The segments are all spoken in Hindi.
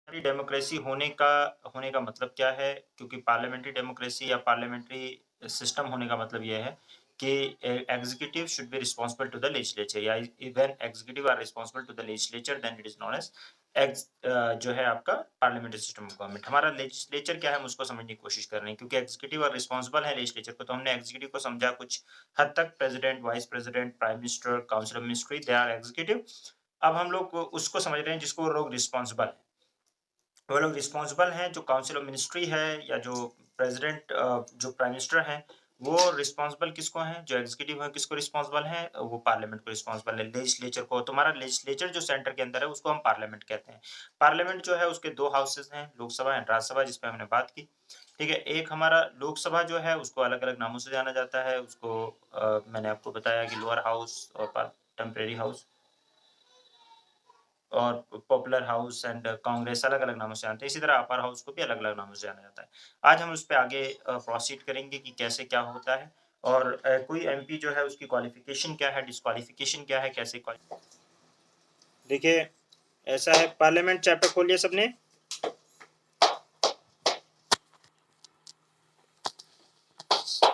डेमोक्रेसी होने का मतलब क्या है? क्योंकि पार्लियामेंट्री डेमोक्रेसी या पार्लियामेंट्री सिस्टम होने का मतलब ये है कि executive should be responsible to the legislature या when executive are responsible to the legislature then it is known as जो है आपका पार्लियामेंट्री सिस्टम ऑफ गवर्नमेंट। हमारा लेजिस्लेचर क्या है, हम उसको समझने की कोशिश कर रहे हैं, क्योंकि एग्जीक्यूटिव और रिस्पांसिबल है लेजिस्लेचर को, तो हमने एग्जीक्यूटिव को समझा कुछ हद तक, president, vice president, prime minister, council of ministry, they are executive. अब हम लोग उसको समझ रहे हैं जिसको वो लोग रिस्पांसिबल है। वो लोग रिस्पॉन्सिबल हैं, जो काउंसिल ऑफ मिनिस्ट्री है या जो प्रेसिडेंट जो प्राइम मिनिस्टर हैं, वो रिस्पॉन्सिबल किसको हैं? जो एग्जीक्यूटिव है किसको रिस्पॉन्सिबल है? वो पार्लियामेंट को रिस्पॉन्सिबल है, लेजिस्लेचर को। तो हमारा लेजिस्लेचर जो सेंटर के अंदर है उसको हम पार्लियामेंट कहते हैं। पार्लियामेंट जो है उसके दो हाउसेज हैं, लोकसभा एंड राज्यसभा, जिस पे हमने बात की। ठीक है, एक हमारा लोकसभा जो है उसको अलग अलग नामों से जाना जाता है। उसको मैंने आपको बताया कि लोअर हाउस और टेम्परेरी हाउस और पॉपुलर हाउस एंड कांग्रेस अलग-अलग नामों से जानते हैं। इसी तरह अपर हाउस को भी अलग-अलग नामों से जाना जाता है। आज हम उस पे आगे प्रोसीड करेंगे कि कैसे क्या होता है और कोई एमपी जो है उसकी क्वालिफिकेशन क्या है, डिस्क्वालिफिकेशन क्या है, कैसे क्वालि देखिए, ऐसा है, पार्लियामेंट चैप्टर खोल लिया सबने?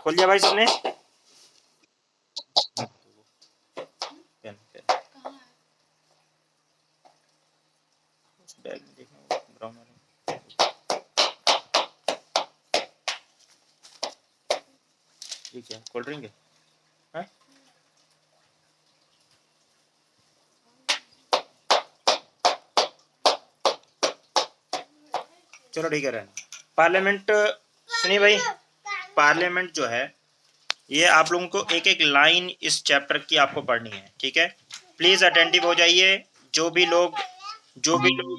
खोल लिया भाई सबने? पेन पेन बैग में देखना ब्राउन वाला। ये क्या कोल्ड ड्रिंक है? हैं? चलो ठीक है रहना। पार्लियामेंट सुनिए भाई, पार्लियामेंट जो है ये आप लोगों को एक एक लाइन इस चैप्टर की आपको पढ़नी है, ठीक है? प्लीज अटेंटिव हो जाइए। जो भी लोग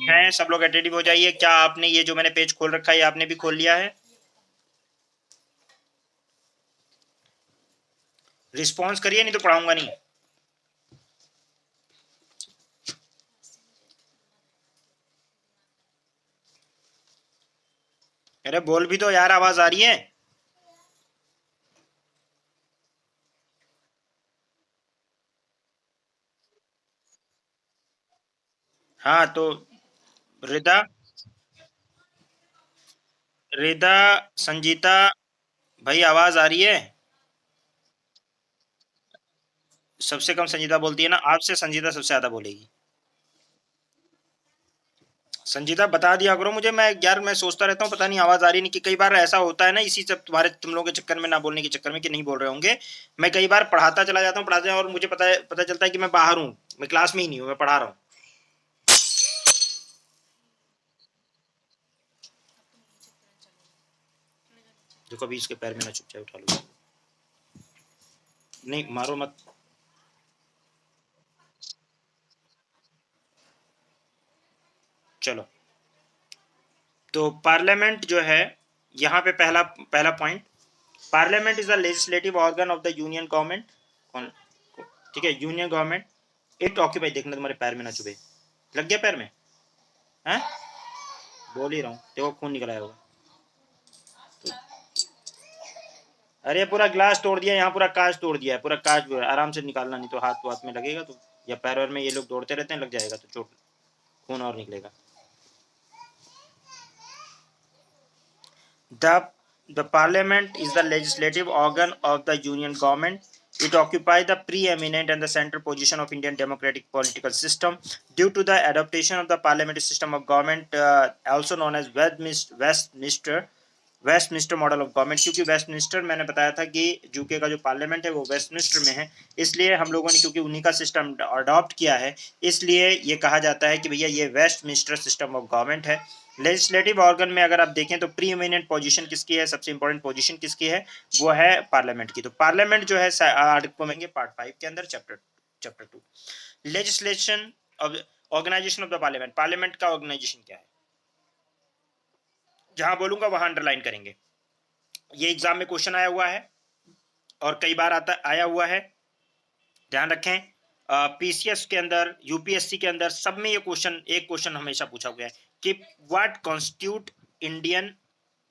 हैं सब लोग अटेंटिव हो जाइए। क्या आपने ये जो मैंने पेज खोल रखा है ये आपने भी खोल लिया है? रिस्पॉन्स करिए, नहीं तो पढ़ाऊंगा नहीं। अरे बोल भी दो यार, आवाज आ रही है? हाँ तो रिदा, रिदा, संजीता, भाई आवाज आ रही है? सबसे कम संजीता बोलती है ना, आपसे संजीता सबसे ज्यादा बोलेगी। संजीता बता दिया करो मुझे, मैं यार मैं सोचता रहता हूँ पता नहीं आवाज आ रही नहीं, कि कई बार ऐसा होता है ना, इसी सब तुम लोगों के चक्कर में, ना बोलने के चक्कर में कि नहीं बोल रहे होंगे। मैं कई बार पढ़ाता चला जाता हूँ, पढ़ाते और मुझे पता चलता है कि मैं बाहर हूँ, मैं क्लास में ही नहीं हूँ, मैं पढ़ा रहा हूँ। जो कभी इसके पैर में ना चुप जाए, उठा लो। नहीं मारो मत। चलो, तो पार्लियामेंट जो है, यहाँ पे पहला पहला point, parliament is the legislative organ of the union government. कौन? ठीक है, यूनियन गवर्नमेंट। इट ऑक्यूपाई, देखना तुम्हारे पैर में ना चुभे। लग गया पैर में? हैं? बोल ही रहा हूँ, देखो खून निकल आया होगा। अरे पूरा ग्लास तोड़ दिया, यहाँ पूरा कांच तोड़ दिया है, पूरा कांच आराम से निकालना, नहीं तो हाथ वाथ में लगेगा तो, या पैर वैर में, ये लोग दौड़ते रहते हैं, लग जाएगा तो चोट, खून और निकलेगा। The, the parliament is the legislative organ of the union government. It occupies the preeminent and the central position of Indian democratic political system due to the adaptation of the parliamentary system of government, also known as Westminster model of government. क्योंकि वेस्टमिनिस्टर मैंने बताया था कि यूके का जो पार्लियामेंट है वो वेस्टमिनिस्टर में है, इसलिए हम लोगों ने क्योंकि उन्हीं का सिस्टम अडॉप्ट किया है, इसलिए ये कहा जाता है कि भैया ये वेस्टमिनिस्टर सिस्टम ऑफ गवर्नमेंट है। लेजिस्लेटिव ऑर्गन में अगर आप देखें तो प्री एमिनेंट पोजीशन किसकी है, सबसे इंपॉर्टेंट पोजीशन किसकी है? वो है पार्लियामेंट की। तो पार्लियामेंट जो है आर्टिकल में पार्ट 5 के अंदर chapter 2 legislation of organisation of the parliament. Parliament का ऑर्गेनाइजेशन क्या है, जहां बोलूंगा वहां अंडरलाइन करेंगे। ये एग्जाम में क्वेश्चन आया हुआ है और कई बार आया हुआ है, ध्यान रखें। पीसीएस के अंदर, यूपीएससी के अंदर, सब में ये क्वेश्चन, एक क्वेश्चन हमेशा पूछा गया है कि what constitute Indian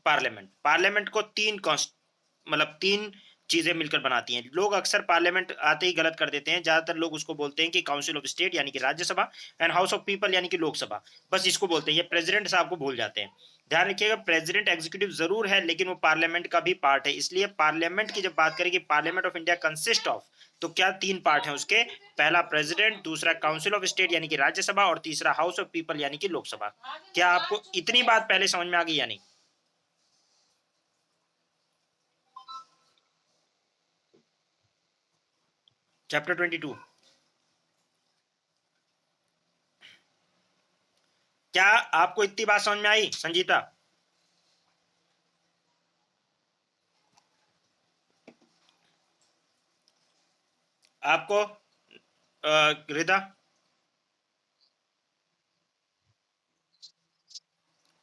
parliament. Parliament को तीन मतलब तीन चीजें मिलकर बनाती हैं। लोग अक्सर पार्लियामेंट आते ही गलत कर देते हैं, ज्यादातर लोग उसको बोलते हैं कि काउंसिल ऑफ स्टेट यानी कि Rajya Sabha and house of people यानी कि लोकसभा, बस इसको बोलते हैं। ये प्रेसिडेंट साहब को भूल जाते हैं। ध्यान रखिएगा, प्रेसिडेंट एग्जीक्यूटिव जरूर है लेकिन वो पार्लियामेंट का भी पार्ट है। इसलिए पार्लियामेंट की जब बात करें कि parliament of India consist of, तो क्या 3 पार्ट हैं उसके, पहला प्रेसिडेंट, दूसरा काउंसिल ऑफ स्टेट यानी कि राज्यसभा और तीसरा हाउस ऑफ पीपल यानी कि लोकसभा। क्या आपको इतनी बात पहले समझ में आ गई या नहीं? चैप्टर 22 क्या आपको इतनी बात समझ में आई संजीता? आपको रिदा?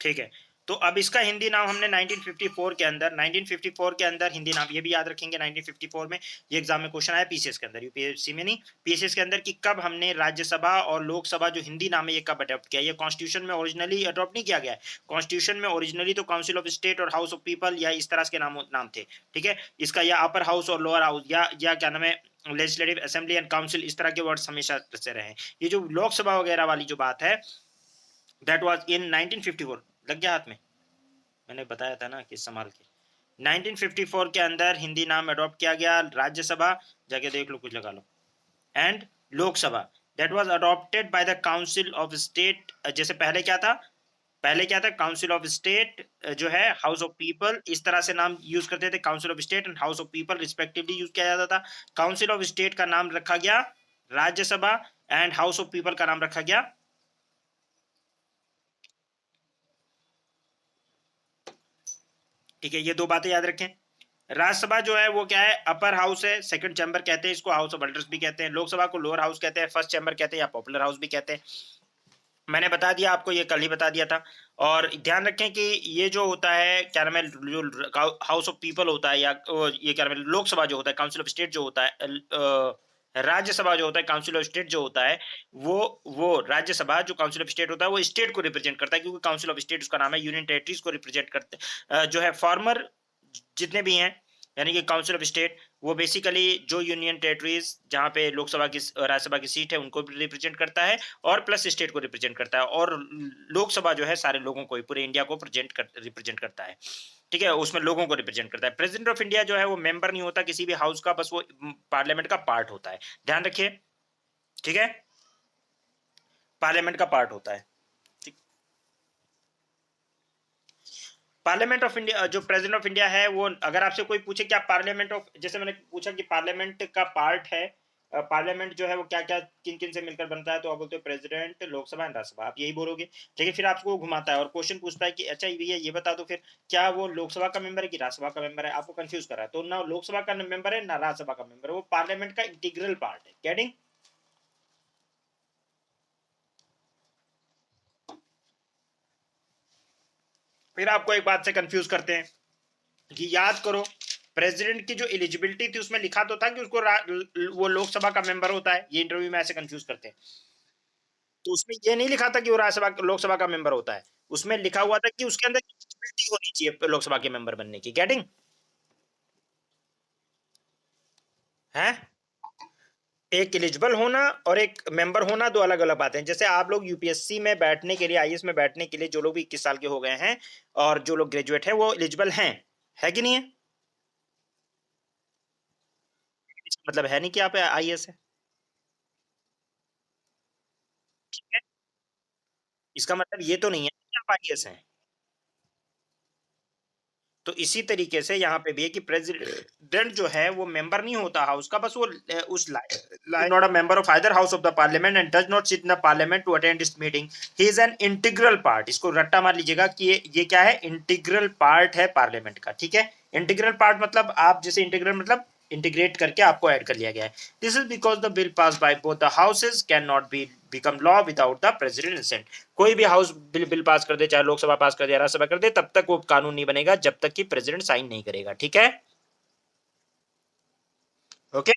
ठीक है, तो अब इसका हिंदी नाम हमने 1954 के अंदर हिंदी नाम ये भी याद रखेंगे। 1954 में ये एग्जाम में क्वेश्चन आया पीसीएस के अंदर, यूपीएससी में नहीं, पीसीएस के अंदर, कि कब हमने राज्यसभा और लोकसभा जो हिंदी नाम है ये कब अडॉप्ट किया। ये कॉन्स्टिट्यूशन में ओरिजिनली अडॉप्ट नहीं किया गया है। कॉन्स्टिट्यूशन में ओरिजिनली तो काउंसिल ऑफ स्टेट और हाउस ऑफ पीपल या इस तरह के नाम थे। ठीक है, इसका या अपर हाउस और लोअर हाउस या क्या नाम है, लेजिस्लेटिव असेंबली एंड काउंसिल, इस तरह के वर्ड्स हमेशा से रहे। ये जो लोकसभा वगैरह वाली जो बात है, दैट वाज इन 1954। लग गया हाथ में, मैंने बताया था ना कि संभाल के। 1954 के अंदर हिंदी नाम अडॉप्ट किया गया राज्यसभा, जाके देख लो कुछ लगा लो, and Lok Sabha. That was adopted by the council of state. जैसे पहले क्या था, काउंसिल ऑफ स्टेट जो है, हाउस ऑफ पीपल, इस तरह से नाम यूज करते थे। Council of state and house of people respectively use किया जाता था। काउंसिल ऑफ स्टेट का नाम रखा गया Rajya Sabha and house of people का नाम रखा गया, ठीक है, ये 2 बातें याद रखें। राज्यसभा जो है वो क्या है, अपर हाउस है, सेकंड चैम्बर कहते हैं इसको, हाउस ऑफ एल्डर्स भी कहते हैं। लोकसभा को लोअर हाउस कहते हैं, फर्स्ट चैम्बर कहते हैं या पॉपुलर हाउस भी कहते हैं। मैंने बता दिया आपको, ये कल ही बता दिया था। और ध्यान रखें कि ये जो होता है क्या नाम है, जो हाउस ऑफ पीपल होता है या ये क्या नाम है, लोकसभा जो होता है, काउंसिल ऑफ स्टेट जो होता है, राज्यसभा जो होता है, काउंसिल ऑफ स्टेट जो होता है, वो राज्यसभा जो काउंसिल ऑफ स्टेट होता है वो स्टेट को रिप्रेजेंट करता है, क्योंकि काउंसिल ऑफ स्टेट उसका नाम है, यूनियन टेरिटरीज को रिप्रेजेंट करते जो है फॉर्मर जितने भी हैं, यानी कि काउंसिल ऑफ स्टेट वो बेसिकली जो यूनियन टेरिटरीज जहाँ पे लोकसभा की राज्यसभा की सीट है उनको भी रिप्रेजेंट करता है और प्लस स्टेट को रिप्रेजेंट करता है। और लोकसभा जो है सारे लोगों को, पूरे इंडिया को रिप्रेजेंट करता है। ठीक है, उसमें लोगों को रिप्रेजेंट करता है। प्रेसिडेंट ऑफ इंडिया जो है वो मेंबर नहीं होता किसी भी हाउस का, बस वो पार्लियामेंट का पार्ट होता है। ध्यान रखिए, ठीक है, पार्लियामेंट का पार्ट होता है। पार्लियामेंट ऑफ इंडिया, जो प्रेसिडेंट ऑफ इंडिया है वो, अगर आपसे कोई पूछे क्या पार्लियामेंट ऑफ, जैसे मैंने पूछा कि पार्लियामेंट का पार्ट है, पार्लियामेंट जो है वो क्या क्या किन किन से मिलकर बनता है, तो आप बोलते हो प्रेसिडेंट, लोकसभा एंड राज्यसभा, आप यही बोलोगे। ठीक है, फिर आपको घुमाता है और क्वेश्चन पूछता है कि अच्छा भैया ये बता दो फिर, क्या वो लोकसभा का मेंबर है कि राज्यसभा का मेंबर है, आपको कंफ्यूज कर रहा है। तो ना लोकसभा का मेंबर है ना राज्यसभा का मेंबर है, वो पार्लियामेंट का इंटीग्रल पार्ट है। गेटिंग? फिर आपको एक बात से कंफ्यूज करते हैं कि याद करो, प्रेसिडेंट की जो एलिजिबिलिटी थी उसमें लिखा तो था कि उसको वो लोकसभा का मेंबर होता है, ये इंटरव्यू में ऐसे कंफ्यूज करते हैं। तो उसमें ये नहीं लिखा था कि वो राज्यसभा लोकसभा का मेंबर होता है, उसमें लिखा हुआ था कि उसके अंदर एलिजिबिलिटी होनी चाहिए लोकसभा के मेंबर बनने की। गेटिंग है? एक एलिजिबल होना और एक मेंबर होना दो अलग अलग बातें हैं। जैसे आप लोग यूपीएससी में बैठने के लिए, आईएएस में बैठने के लिए, जो लोग भी 21 साल के हो गए हैं और जो लोग ग्रेजुएट हैं वो एलिजिबल हैं, है कि नहीं है? मतलब है नहीं कि आप आईएएस है, ठीक है? इसका मतलब ये तो नहीं है कि आप आईएएस हैं। तो इसी तरीके से यहाँ पे भी है कि प्रेसिडेंट जो है वो मेंबर नहीं होता हाउस का, बस वो उस line, not a member of either house of the parliament and does not sit in the parliament to attend this meeting, he is an integral part. इसको रट्टा मार लीजिएगा कि ये क्या है, इंटीग्रल पार्ट है पार्लियामेंट का। ठीक है, इंटीग्रल पार्ट मतलब आप जैसे इंटीग्रल मतलब इंटीग्रेट करके आपको ऐड कर लिया गया है। This is because the bill pass by both the houses can not be become law without the president assent. कोई भी हाउस बिल पास कर दे, चाहे लोकसभा पास कर दे या राज्यसभा कर दे, तब तक वो कानून नहीं बनेगा जब तक कि प्रेसिडेंट साइन नहीं करेगा। ठीक है, ओके।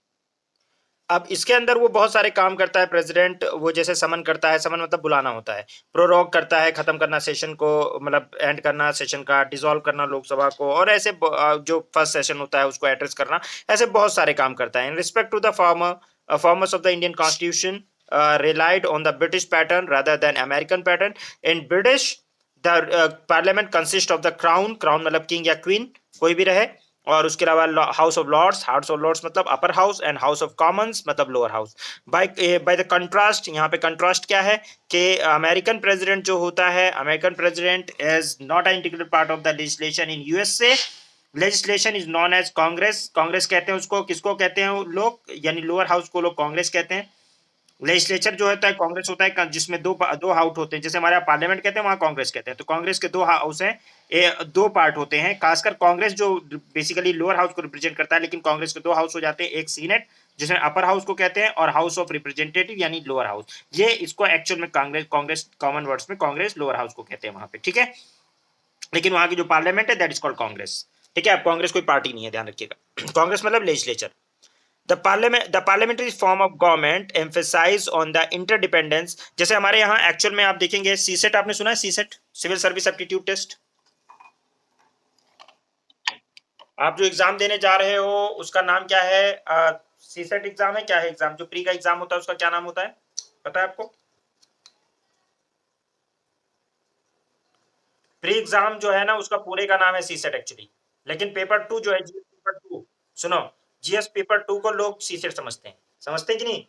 अब इसके अंदर वो बहुत सारे काम करता है प्रेसिडेंट, वो जैसे समन करता है, समन मतलब बुलाना होता है, प्रोरोग करता है, खत्म करना सेशन को, मतलब एंड करना सेशन का, डिसॉल्व करना लोकसभा को, और ऐसे जो फर्स्ट सेशन होता है उसको एड्रेस करना, ऐसे बहुत सारे काम करता है। In respect to the formers of the Indian constitution relied on the British pattern rather than American pattern. In British, the parliament consists of the crown, crown मतलब king या queen कोई भी रहे, और उसके अलावा house of lords, house of lords मतलब upper house, and house of commons मतलब lower house. By the contrast, यहाँ पे कंट्रास्ट क्या है कि अमेरिकन प्रेसिडेंट जो होता है, American president is not a integral part of the legislation in USA. Legislation is known as Congress, Congress कहते हैं उसको, किसको कहते हैं लोग, यानी लोअर हाउस को लोग कांग्रेस कहते हैं। लेजिस्लेचर जो होता है कांग्रेस होता है, जिसमें दो हाउस होते हैं, जैसे हमारे यहाँ पार्लियामेंट कहते हैं, वहां कांग्रेस कहते हैं। तो कांग्रेस के दो हाउस हैं, दो पार्ट होते हैं, खासकर कांग्रेस जो बेसिकली लोअर हाउस को रिप्रेजेंट करता है, लेकिन कांग्रेस के दो हाउस हो जाते हैं, एक सीनेट जिसमें अपर हाउस को कहते हैं, और हाउस ऑफ रिप्रेजेंटेटिव यानी लोअर हाउस। ये इसको एक्चुअल में कांग्रेस कांग्रेस कॉमन वर्ड्स में कांग्रेस लोअर हाउस को कहते हैं वहां पे, ठीक है। लेकिन वहां की जो पार्लियामेंट है दैट इज कॉल्ड कांग्रेस, ठीक है। अब कांग्रेस कोई पार्टी नहीं है, ध्यान रखिएगा। कांग्रेस मतलब legislature. The parliamentary form of government emphasize on the interdependence। जैसे हमारे यहाँ एक्चुअल में आप देखेंगे, सीसेट आपने सुना है, CSAT civil service aptitude test. आप जो एग्जाम देने जा रहे हो उसका नाम क्या है? सीसेट एग्जाम है, क्या है एग्जाम? जो प्री का एग्जाम होता है उसका क्या नाम होता है, पता है आपको? प्री एग्जाम जो है ना उसका पूरे का नाम है सीसेट एक्चुअली, लेकिन पेपर टू जो है, जीएस पेपर टू, सुनो, जीएस पेपर टू को लोग सीसेट समझते हैं कि नहीं?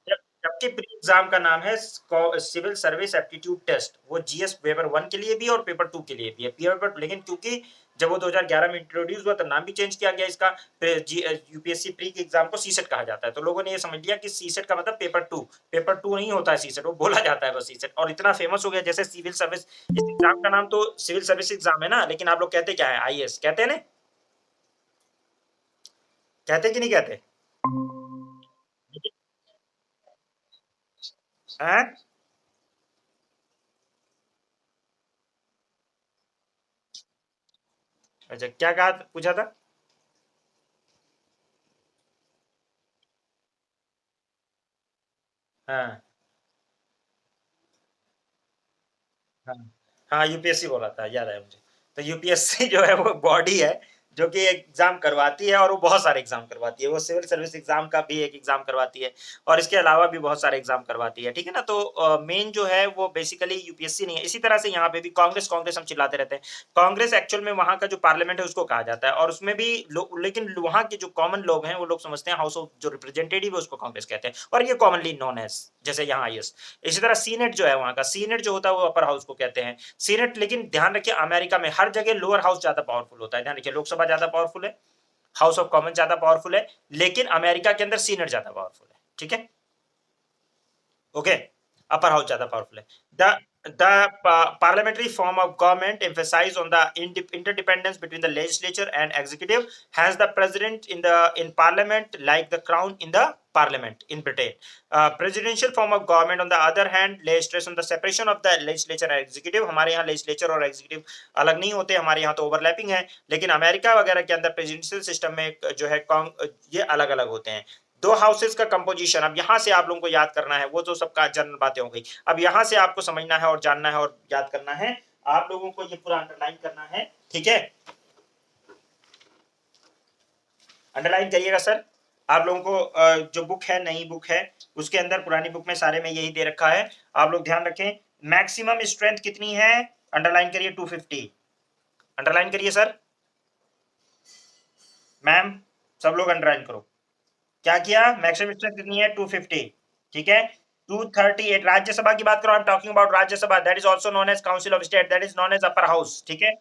जबकि प्री एग्जाम का नाम है सिविल सर्विस एप्टीट्यूड टेस्ट। वो जीएस पेपर वन के लिए भी और पेपर टू के लिए भी है, पेपर, लेकिन क्योंकि जब वो 2011 में इंट्रोड्यूस हुआ तो नाम भी चेंज किया गया इसका। यूपीएससी प्री के एग्जाम को सीसेट कहा जाता है, तो लोगों ने ये समझ लिया कि सीसेट का मतलब पेपर टू, पेपर टू नहीं होता है सीसेट, वो बोला जाता है बस सीसेट, और इतना फेमस हो गया। जैसे सिविल सर्विस, इस एग्जाम का नाम तो सिविल सर्विस एग्जाम है ना, लेकिन आप लोग कहते क्या है? आईएएस कहते हैं ना, कहते कि नहीं कहते? हैं? अच्छा, क्या कहा, पूछा था? हाँ हाँ हाँ, यूपीएससी बोला था, याद है मुझे। तो यूपीएससी जो है वो बॉडी है जो कि एग्जाम करवाती है, और वो बहुत सारे एग्जाम करवाती है। वो सिविल सर्विस एग्जाम का भी एक एग्जाम करवाती है, और इसके अलावा भी बहुत सारे एग्जाम करवाती है, ठीक है ना। तो मेन जो है वो बेसिकली यूपीएससी नहीं है। इसी तरह से यहाँ पे भी कांग्रेस कांग्रेस हम चिल्लाते रहते हैं। कांग्रेस एक्चुअल में वहां का जो पार्लियामेंट है उसको कहा जाता है, और उसमें भी लेकिन वहां के जो कॉमन लोग हैं वो लोग समझते हैं हाउस ऑफ जो रिप्रेजेंटेटिव है उसको कांग्रेस कहते हैं, और ये कॉमनली नोन एज, जैसे यहाँ आईएस। इसी तरह सीनेट जो है, वहां का सीनेट जो होता है वो अपर हाउस को कहते हैं सीनेट। लेकिन ध्यान रखिए, अमेरिका में हर जगह लोअर हाउस ज्यादा पावरफुल होता है। ध्यान रखिए, लोकसभा ज्यादा पावरफुल है, हाउस ऑफ कॉमन ज्यादा पावरफुल है, लेकिन अमेरिका के अंदर सीनेट ज्यादा पावरफुल है, ठीक है। ओके, अपर हाउस ज्यादा पावरफुल है। The parliamentary form of government emphasize on the interdependence between the legislature and executive. Hence, the president in parliament like the crown in the parliament in Britain. Presidential form of government, on the other hand, lays stress on the separation of the legislature and executive. हमारे यहाँ legislature और executive अलग नहीं होते, हमारे यहाँ तो overlapping है, लेकिन अमेरिका वगैरह के अंदर presidential system में जो है ये अलग अलग होते हैं। दो हाउसेस का कंपोजिशन, अब यहां से आप लोगों को याद करना है, वो तो सबका जनरल बातें हो गई। अब यहां से आपको समझना है और जानना है और याद करना है, आप लोगों को ये पूरा अंडरलाइन करना है, ठीक है। अंडरलाइन करिएगा सर। आप लोगों को जो बुक है, नई बुक है, उसके अंदर, पुरानी बुक में सारे में यही दे रखा है, आप लोग ध्यान रखें। मैक्सिमम स्ट्रेंथ कितनी है? अंडरलाइन करिए, 250। अंडरलाइन करिए सर। मैम, सब लोग अंडरलाइन करो। क्या किया? मैक्सिमम स्ट्रेंथ कितनी है? 250, ठीक है। 238 राज्यसभा की बात करो, I am talking about Rajya Sabha, that is also known as council of state, that is known as upper house, ठीक है।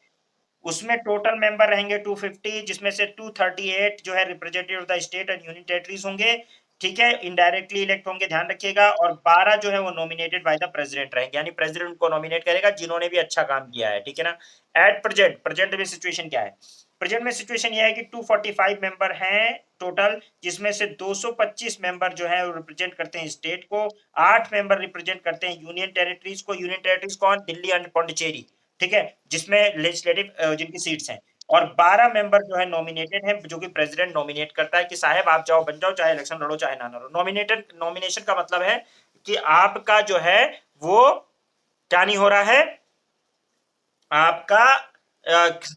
उसमें टोटल मेंबर रहेंगे 250, जिसमें से 238 जो है representative of the state and union territories होंगे, ठीक है, इनडायरेक्टली इलेक्ट होंगे, ध्यान रखिएगा। और 12 जो है वो नॉमिनेटेड बाय द प्रेसिडेंट रहेंगे, यानी प्रेसिडेंट को नॉमिनेट करेगा जिन्होंने भी अच्छा काम किया है, ठीक है ना। एट प्रेजेंट, प्रेजेंट में सिचुएशन क्या है? प्रेजेंट में सिचुएशन यह है कि 245 मेंबर हैं टोटल, जिसमें से 225 मेंबर जो है वो रिप्रेजेंट करते हैं स्टेट को, 8 मेंबर रिप्रेजेंट करते हैं यूनियन टेरिटरीज को। यूनियन टेरिटरीज कौन? दिल्ली एंड पौंडीचेरी, ठीक है, जिसमें लेजिस्लेटिव जिनकी सीट्स हैं। और 12 मेंबर जो है नॉमिनेटेड हैं, जो कि प्रेसिडेंट नॉमिनेट करता है कि साहब आप जाओ बन जाओ, चाहे इलेक्शन लड़ो चाहे ना लड़ो। नॉमिनेटेड नॉमिनेशन का मतलब है कि आपका जो है वो क्या नहीं हो रहा है, आपका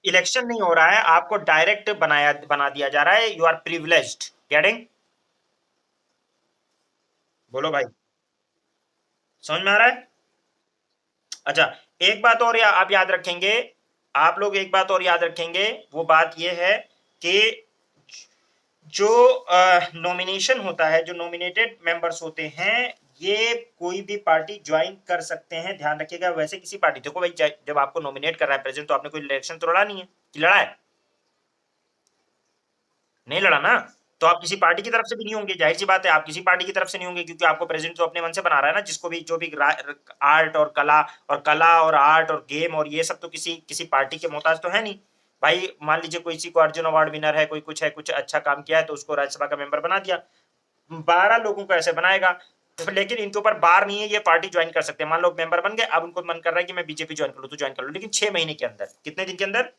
इलेक्शन नहीं हो रहा है, आपको डायरेक्ट बना दिया जा रहा है। You are privileged. गेटिंग? बोलो भाई, समझ में आ रहा है? अच्छा, एक बात और आप याद रखेंगे, आप लोग एक बात और याद रखेंगे, वो बात ये है कि जो नॉमिनेशन होता है, जो नॉमिनेटेड मेंबर्स होते हैं, ये कोई भी पार्टी ज्वाइन कर सकते हैं, ध्यान रखिएगा। वैसे किसी पार्टी, देखो भाई, जब आपको नॉमिनेट कर रहा है प्रेसिडेंट, तो आपने कोई इलेक्शन तो लड़ा नहीं है कि लड़ा है? नहीं लड़ा ना, तो आप किसी पार्टी की तरफ से भी नहीं होंगे, जाहिर सी बात है आप किसी पार्टी की तरफ से नहीं होंगे, क्योंकि आपको प्रेसिडेंट तो अपने मन से बना रहा है ना, जिसको भी जो भी आर्ट और आर्ट और गेम और ये सब तो किसी किसी पार्टी के मोहताज तो है नहीं। भाई मान लीजिए कोई किसी को अर्जुन अवार्ड विनर है, कोई कुछ है, कुछ अच्छा काम किया है, तो उसको राज्यसभा का मेंबर बना दिया। 12 लोगों को ऐसे बनाएगा, तो लेकिन इनके ऊपर बार नहीं है, ये पार्टी ज्वाइन कर सकते हैं। मान लो मेंबर बन गए, अब उनको मन कर रहा है कि मैं बीजेपी ज्वाइन कर लूं, तो ज्वाइन कर लो, लेकिन 6 महीने के अंदर, कितने दिन के अंदर?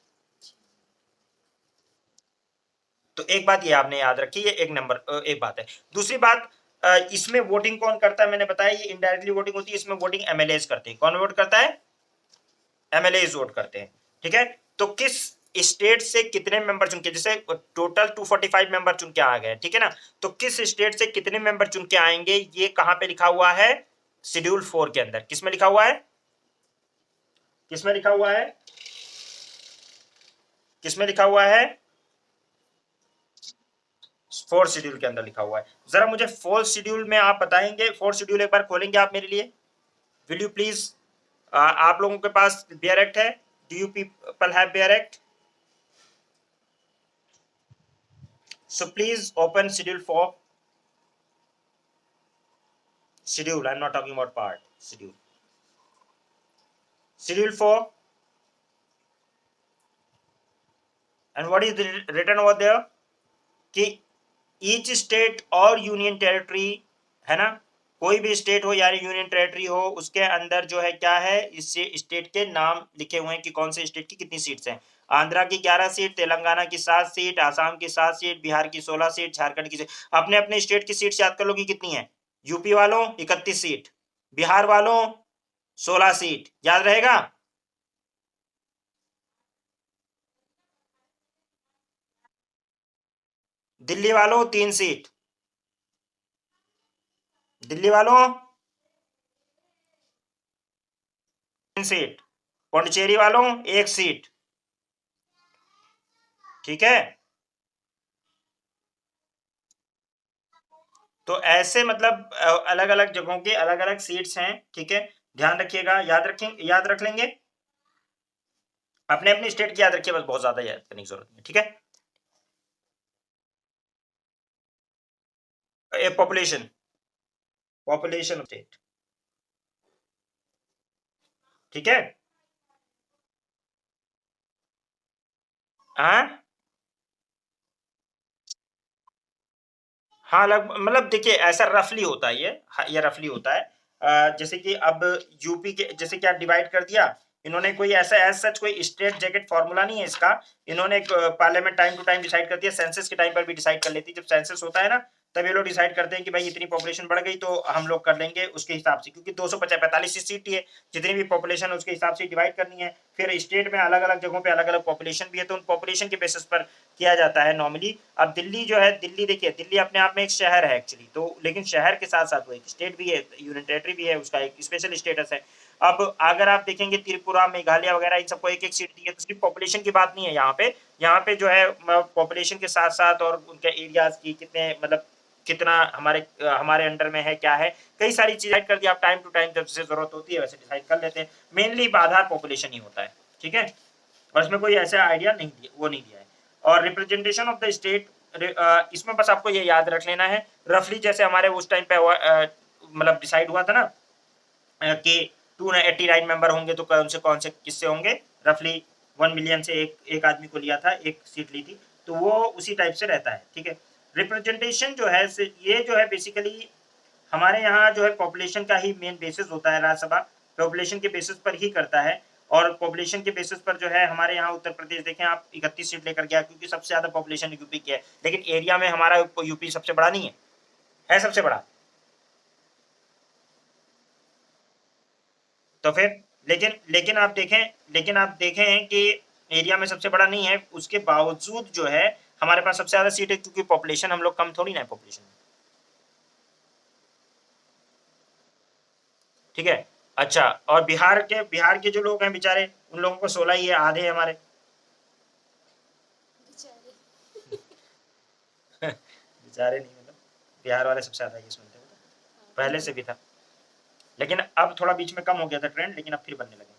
तो एक बात ये आपने याद रखी, ये एक नंबर एक बात है। दूसरी बात, इसमें वोटिंग कौन करता है? मैंने बताया ये इनडायरेक्टली वोटिंग होती है, इसमें वोटिंग एमएलएज करते हैं। कौन वोट करता है? एमएलएज वोट करते हैं। ठीक है, तो किस स्टेट से कितने मेंबर चुन के, जैसे टोटल 245 मेंबर चुन के आ गए, ठीक है ना, तो किस स्टेट से कितने मेंबर चुन के आएंगे, ये कहां पे लिखा हुआ है? शेड्यूल 4 के अंदर। किसमें लिखा हुआ है? किसमें लिखा हुआ है? किसमें लिखा हुआ है? 4 शेड्यूल के अंदर लिखा हुआ है। जरा मुझे 4 शेड्यूल में आप बताएंगे, 4 शेड्यूल एक बार खोलेंगे आप मेरे लिए? Will you please? आप लोगों के पास बेयर एक्ट है? Do you people have bare act? So please open schedule 4। Schedule, I am not talking about part, schedule. Schedule 4, and what is written over there कि ईच स्टेट और यूनियन टेरिटरी, है ना, कोई भी स्टेट हो या यूनियन टेरिटरी हो, उसके अंदर जो है क्या है, इससे स्टेट के नाम लिखे हुए हैं कि कौन से स्टेट की कितनी सीट्स हैं। आंध्रा की 11 सीट, तेलंगाना की 7 सीट, आसाम की 7 सीट, बिहार की 16 सीट, झारखंड की अपने अपने स्टेट की सीट्स याद कर लो कि कितनी है। यूपी वालों 31 सीट, बिहार वालों 16 सीट, याद रहेगा? दिल्ली वालों 3 सीट, दिल्ली वालों 3 सीट, पौंडीचेरी वालों 1 सीट। ठीक है, तो ऐसे मतलब अलग अलग जगहों के अलग अलग सीट्स हैं। ठीक है, ध्यान रखिएगा, याद रखें, याद रख लेंगे, अपने अपने स्टेट की याद रखिए, बस बहुत ज्यादा याद करने की जरूरत नहीं। ठीक है, पॉपुलेशन, पॉपुलेशन ऑफ स्टेट। ठीक है, हाँ हाँ, मतलब देखिए ऐसा रफली होता है ये, हाँ, ये रफली होता है। जैसे कि अब यूपी के जैसे क्या डिवाइड कर दिया इन्होंने, कोई ऐसा एज सच कोई स्ट्रेट जैकेट फॉर्मूला नहीं है इसका। इन्होंने एक parliament time to time decide कर दिया, सेंसस के टाइम पर भी डिसाइड कर लेती है। जब सेंसस होता है ना, तब ये लोग डिसाइड करते हैं कि भाई इतनी पॉपुलेशन बढ़ गई तो हम लोग कर लेंगे उसके हिसाब से, क्योंकि 245 सीट ही है, जितनी भी पॉपुलेशन है उसके हिसाब से डिवाइड करनी है। फिर स्टेट में अलग अलग जगहों पे अलग अलग पॉपुलेशन भी है, तो उन पॉपुलेशन के बेसिस पर किया जाता है नॉर्मली। अब दिल्ली जो है, दिल्ली देखिए, दिल्ली अपने आप में एक शहर है एक्चुअली, तो लेकिन शहर के साथ साथ वो एक स्टेट भी है, यूनियन टेरिटरी भी है, उसका एक स्पेशल स्टेटस है। अब अगर आप देखेंगे त्रिपुरा, मेघालय वगैरह, इन सबको एक एक सीट दी है, तो सिर्फ पॉपुलेशन की बात नहीं है यहाँ पे। यहाँ पे जो है पॉपुलेशन के साथ साथ और उनके एरियाज की कितने, मतलब कितना हमारे अंडर में है, क्या है, कई सारी चीजें कर दी। आप टाइम टू टाइम जब से जरूरत होती है वैसे डिसाइड कर लेते हैं। मेनली आधार पॉपुलेशन ही होता है। ठीक है, और इसमें कोई ऐसा आइडिया नहीं दिया, वो नहीं दिया है। और रिप्रेजेंटेशन ऑफ द स्टेट, इसमें बस आपको ये याद रख लेना है, रफली जैसे हमारे उस टाइम पे मतलब डिसाइड हुआ था ना कि 289 मेंबर होंगे, तो कौन से किससे होंगे, रफली 1 मिलियन से एक आदमी को लिया था, एक सीट ली थी, तो वो उसी टाइप से रहता है। ठीक है, रिप्रेजेंटेशन जो है ये जो है बेसिकली हमारे यहाँ जो है पॉपुलेशन का ही मेन बेसिस होता है, राज्यसभा पॉपुलेशन के बेसिस पर ही करता है। और पॉपुलेशन के बेसिस पर जो है हमारे यहाँ उत्तर प्रदेश देखें आप 31 सीट लेकर गया, क्योंकि सबसे ज्यादा पॉपुलेशन यूपी की है, लेकिन एरिया में हमारा यूपी सबसे बड़ा नहीं है सबसे बड़ा। तो फिर लेकिन आप देखें कि एरिया में सबसे बड़ा नहीं है, उसके बावजूद जो है हमारे पास सबसे ज्यादा सीट है, क्योंकि पॉपुलेशन हम लोग कम थोड़ी ना है पॉपुलेशन में। ठीक है। अच्छा, और बिहार के जो लोग हैं बेचारे, उन लोगों को 16 ही है, आधे हमारे। बेचारे नहीं, मतलब बिहार वाले सबसे ज्यादा ये सुनते हैं, पहले से भी था, लेकिन अब थोड़ा बीच में कम हो गया था ट्रेंड, लेकिन अब फिर बनने लगे।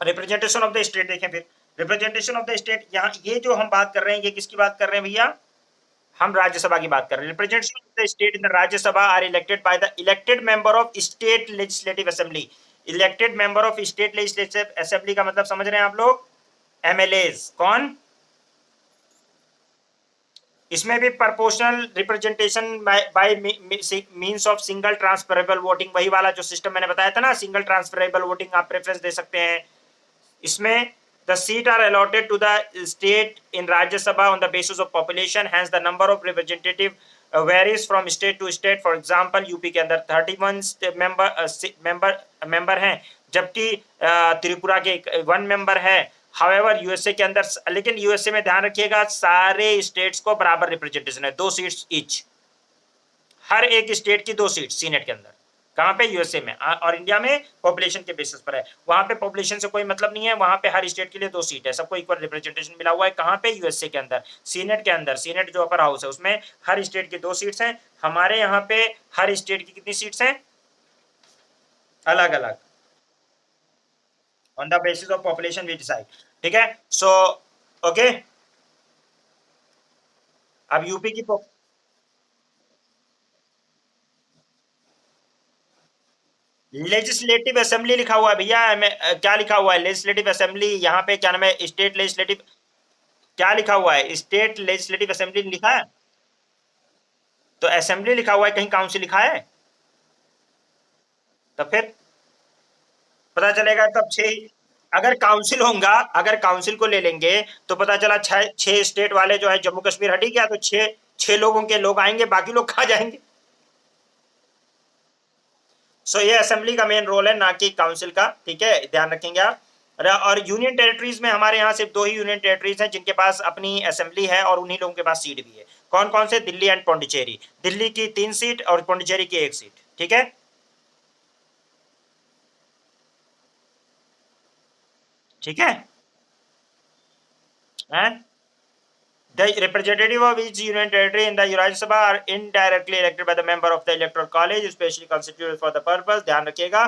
रिप्रेजेंटेशन ऑफ द स्टेट देखें फिर, रिप्रेजेंटेशन ऑफ द स्टेट, यहाँ ये जो हम बात कर रहे हैं, ये किसकी बात कर रहे हैं भैया? हम राज्यसभा की बात कर रहे हैं। Representation of the state in the Rajya Sabha are elected by the elected member of state legislative assembly. Elected member of state legislative assembly का मतलब समझ रहे हैं आप लोग? एमएलएज। कौन? इसमें भी proportional representation by means of single transferable voting, वही वाला जो सिस्टम मैंने बताया था ना, सिंगल ट्रांसफरेबल वोटिंग, आप प्रेफरेंस दे सकते हैं। इसमें the seat are allotted to the state in Rajya Sabha on the basis of population, hence the number of representative varies from state to state. For example, UP के अंदर 31 मेंबर हैं, जबकि त्रिपुरा के 1 मेंबर है। हाउएवर यूएसए के अंदर, लेकिन यूएसए में ध्यान रखिएगा सारे स्टेट्स को बराबर रिप्रेजेंटेशन है, 2 सीट्स ईच, हर एक स्टेट की 2 सीट सीनेट के अंदर। कहां पे? यूएसए में। और इंडिया में पॉपुलेशन के बेसिस पर है, वहां पे पॉपुलेशन से कोई मतलब नहीं है, वहां पे हर स्टेट के लिए 2 सीट है, सबको इक्वल रिप्रेजेंटेशन मिला हुआ है। कहां पे? यूएसए के अंदर, सीनेट के अंदर। सीनेट जो अपर हाउस है उसमें हर स्टेट की 2 सीट्स हैं। हमारे यहाँ पे हर स्टेट की कितनी सीट्स हैं? अलग अलग, on the basis of population we decide. ठीक है, सो ओके। अब यूपी की लेजिस्लेटिव असेंबली लिखा हुआ है भैया, क्या लिखा हुआ है? लेजिस्लेटिव असेंबली, यहाँ पे क्या नाम है? स्टेट लेजिस्लेटिव, क्या लिखा हुआ है? स्टेट लेजिस्लेटिव असेंबली लिखा है, तो असेंबली लिखा हुआ है, कहीं काउंसिल लिखा है? तो फिर पता चलेगा तब 6, अगर काउंसिल होगा, अगर काउंसिल को ले लेंगे तो पता चला 6 स्टेट वाले जो है, जम्मू कश्मीर हटी गया तो 6 लोगों के लोग आएंगे, बाकी लोग कहाँ जाएंगे? सो ये असेंबली का मेन रोल है, ना कि काउंसिल का। ठीक है, ध्यान रखेंगे आप। और यूनियन टेरिटरीज में हमारे यहाँ सिर्फ 2 ही यूनियन टेरिटरीज हैं जिनके पास अपनी असेंबली है, और उन्हीं लोगों के पास सीट भी है। कौन कौन से? दिल्ली एंड पौंडीचेरी। दिल्ली की 3 सीट और पौंडीचेरी की 1 सीट। ठीक है, ठीक है। The representative of each union territory in the Rajya Sabha are indirectly elected by the member of the electoral college, specially constituted for the purpose। ध्यान रखिएगा,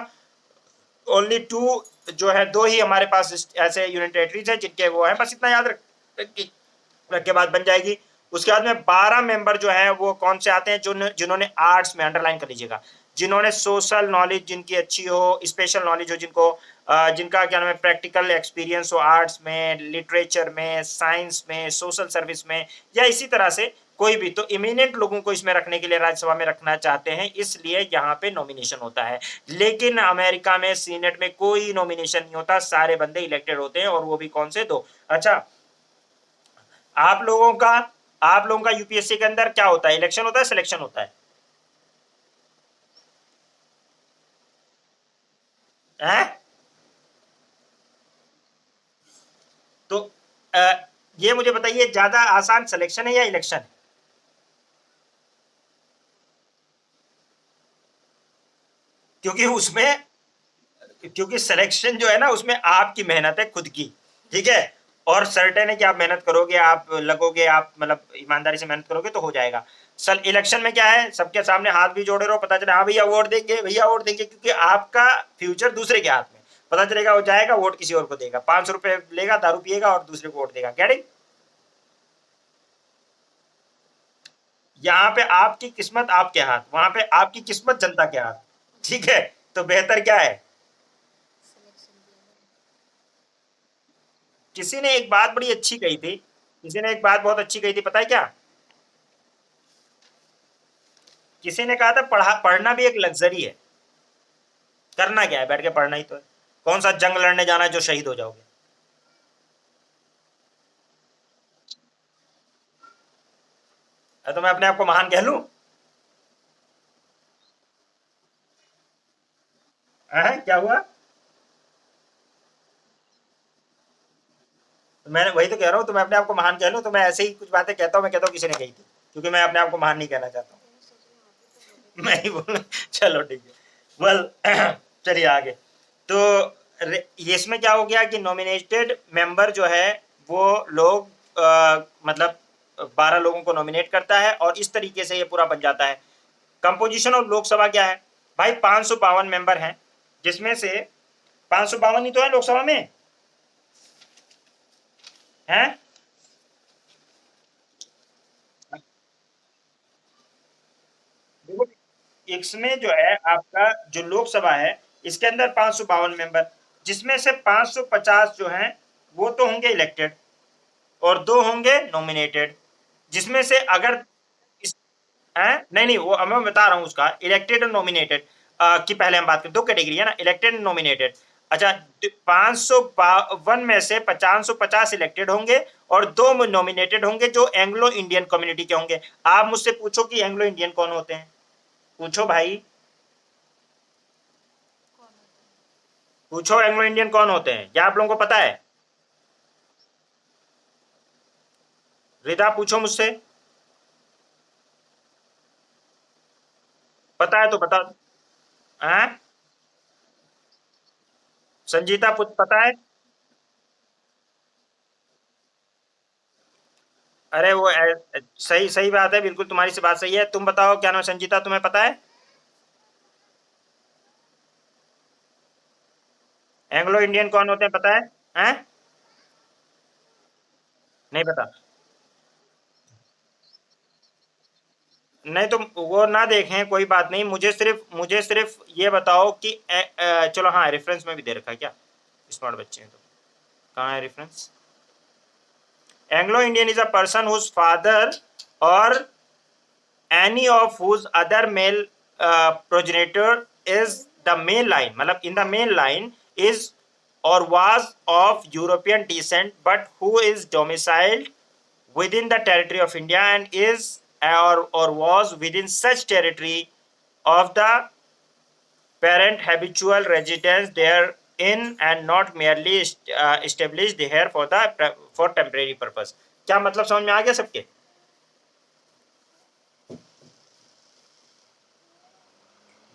ओनली 2 जो है, 2 ही हमारे पास ऐसे यूनियन टेरिटरीज है जिनके वो है, बस इतना याद रख के बाद बन जाएगी। उसके बाद में 12 मेंबर जो है वो कौन से आते हैं? जो जिन्होंने आर्ट्स में, अंडरलाइन कर लीजिएगा, जिन्होंने सोशल नॉलेज जिनकी अच्छी हो, स्पेशल नॉलेज हो, जिनको जिनका क्या नाम है, प्रैक्टिकल एक्सपीरियंस हो आर्ट्स में, लिटरेचर में, साइंस में, सोशल सर्विस में, या इसी तरह से कोई भी, तो इमिनेंट लोगों को इसमें रखने के लिए राज्यसभा में रखना चाहते हैं, इसलिए यहाँ पे नॉमिनेशन होता है। लेकिन अमेरिका में सीनेट में कोई नॉमिनेशन नहीं होता, सारे बंदे इलेक्टेड होते हैं, और वो भी कौन से? 2। अच्छा, आप लोगों का यूपीएससी के अंदर क्या होता है? इलेक्शन होता है, सिलेक्शन होता है? हैं? तो आ, ये मुझे बताइए, ज्यादा आसान सिलेक्शन है या इलेक्शन है? क्योंकि उसमें, क्योंकि सिलेक्शन जो है ना, उसमें आपकी मेहनत है खुद की। ठीक है, और सर्टेन है कि आप मेहनत करोगे, आप लगोगे, आप मतलब ईमानदारी से मेहनत करोगे तो हो जाएगा। सर इलेक्शन में क्या है, सबके सामने हाथ भी जोड़े रहो, पता चला हाँ भैया वोट देंगे, भैया वोट देंगे, क्योंकि आपका फ्यूचर दूसरे के हाथ में। पता चलेगा वो जाएगा वोट किसी और को देगा, 500 रुपए लेगा, दारू पिएगा और दूसरे को वोट देगा। क्या? यहाँ पे आपकी किस्मत आपके हाथ, वहां पे आपकी किस्मत जनता के हाथ। ठीक है, तो बेहतर क्या है? किसी ने एक बात बड़ी अच्छी कही थी, किसी ने एक बात बहुत अच्छी कही थी, पता है क्या? किसी ने कहा था पढ़ना भी एक लग्जरी है। करना क्या है? बैठ के पढ़ना ही तो है। कौन सा जंग लड़ने जाना है जो शहीद हो जाओगे? तो मैं अपने आप को महान कह लूं? क्या हुआ? तो मैं वही तो कह रहा हूँ, तो मैं अपने आप को महान कह लूं? तो मैं ऐसे ही कुछ बातें कहता हूँ, मैं कहता हूँ किसी ने कही थी, क्योंकि मैं अपने आप को महान नहीं कहना चाहता हूँ। मैं ही बोल, चलो ठीक है। वेल, चलिए आगे। तो इसमें क्या हो गया कि नॉमिनेटेड मेंबर जो है वो लोग मतलब 12 लोगों को नॉमिनेट करता है और इस तरीके से ये पूरा बन जाता है। कंपोजिशन ऑफ लोकसभा क्या है भाई? 552 मेंबर हैं, जिसमें से 552 ही तो है लोकसभा में, हैं? देखो, इसमें जो है आपका जो लोकसभा है, इसके अंदर 552 मेंबर, जिसमें से 550 जो हैं वो तो होंगे इलेक्टेड और 2 होंगे नॉमिनेटेड, जिसमें से अगर इस नहीं नहीं, वो मैं बता रहा हूँ उसका इलेक्टेड और नॉमिनेटेड की पहले हम बात करें। 2 कैटेगरी है ना, इलेक्टेड एंड नॉमिनेटेड। अच्छा, 552 में से 550 इलेक्टेड होंगे और 2 नॉमिनेटेड होंगे जो एंग्लो इंडियन कम्युनिटी के होंगे। आप मुझसे पूछो कि एंग्लो इंडियन कौन होते हैं? पूछो भाई, पूछो एंग्लो इंडियन कौन होते हैं? क्या आप लोगों को पता है? रिदा पूछो मुझसे, पता है तो बता। हैं? संजीता पता है? अरे वो सही सही बात है, बिल्कुल तुम्हारी से बात सही है। तुम बताओ क्या नाम है संजीता, तुम्हें पता है एंग्लो इंडियन कौन होते हैं? पता है? हैं? नहीं पता? नहीं तो वो ना देखें, कोई बात नहीं। मुझे सिर्फ ये बताओ कि चलो हाँ, रेफरेंस में भी दे रखा है क्या? स्मार्ट बच्चे हैं तो। कहाँ है reference? Anglo Indian is a person whose father और any of whose other male progenitor is the main line, मतलब in the main line is or was of European descent but who is domiciled within the territory of India and is or was within such territory of the parent habitual residence there in and not merely established here for temporary purpose। क्या मतलब समझ में आ गया सबके?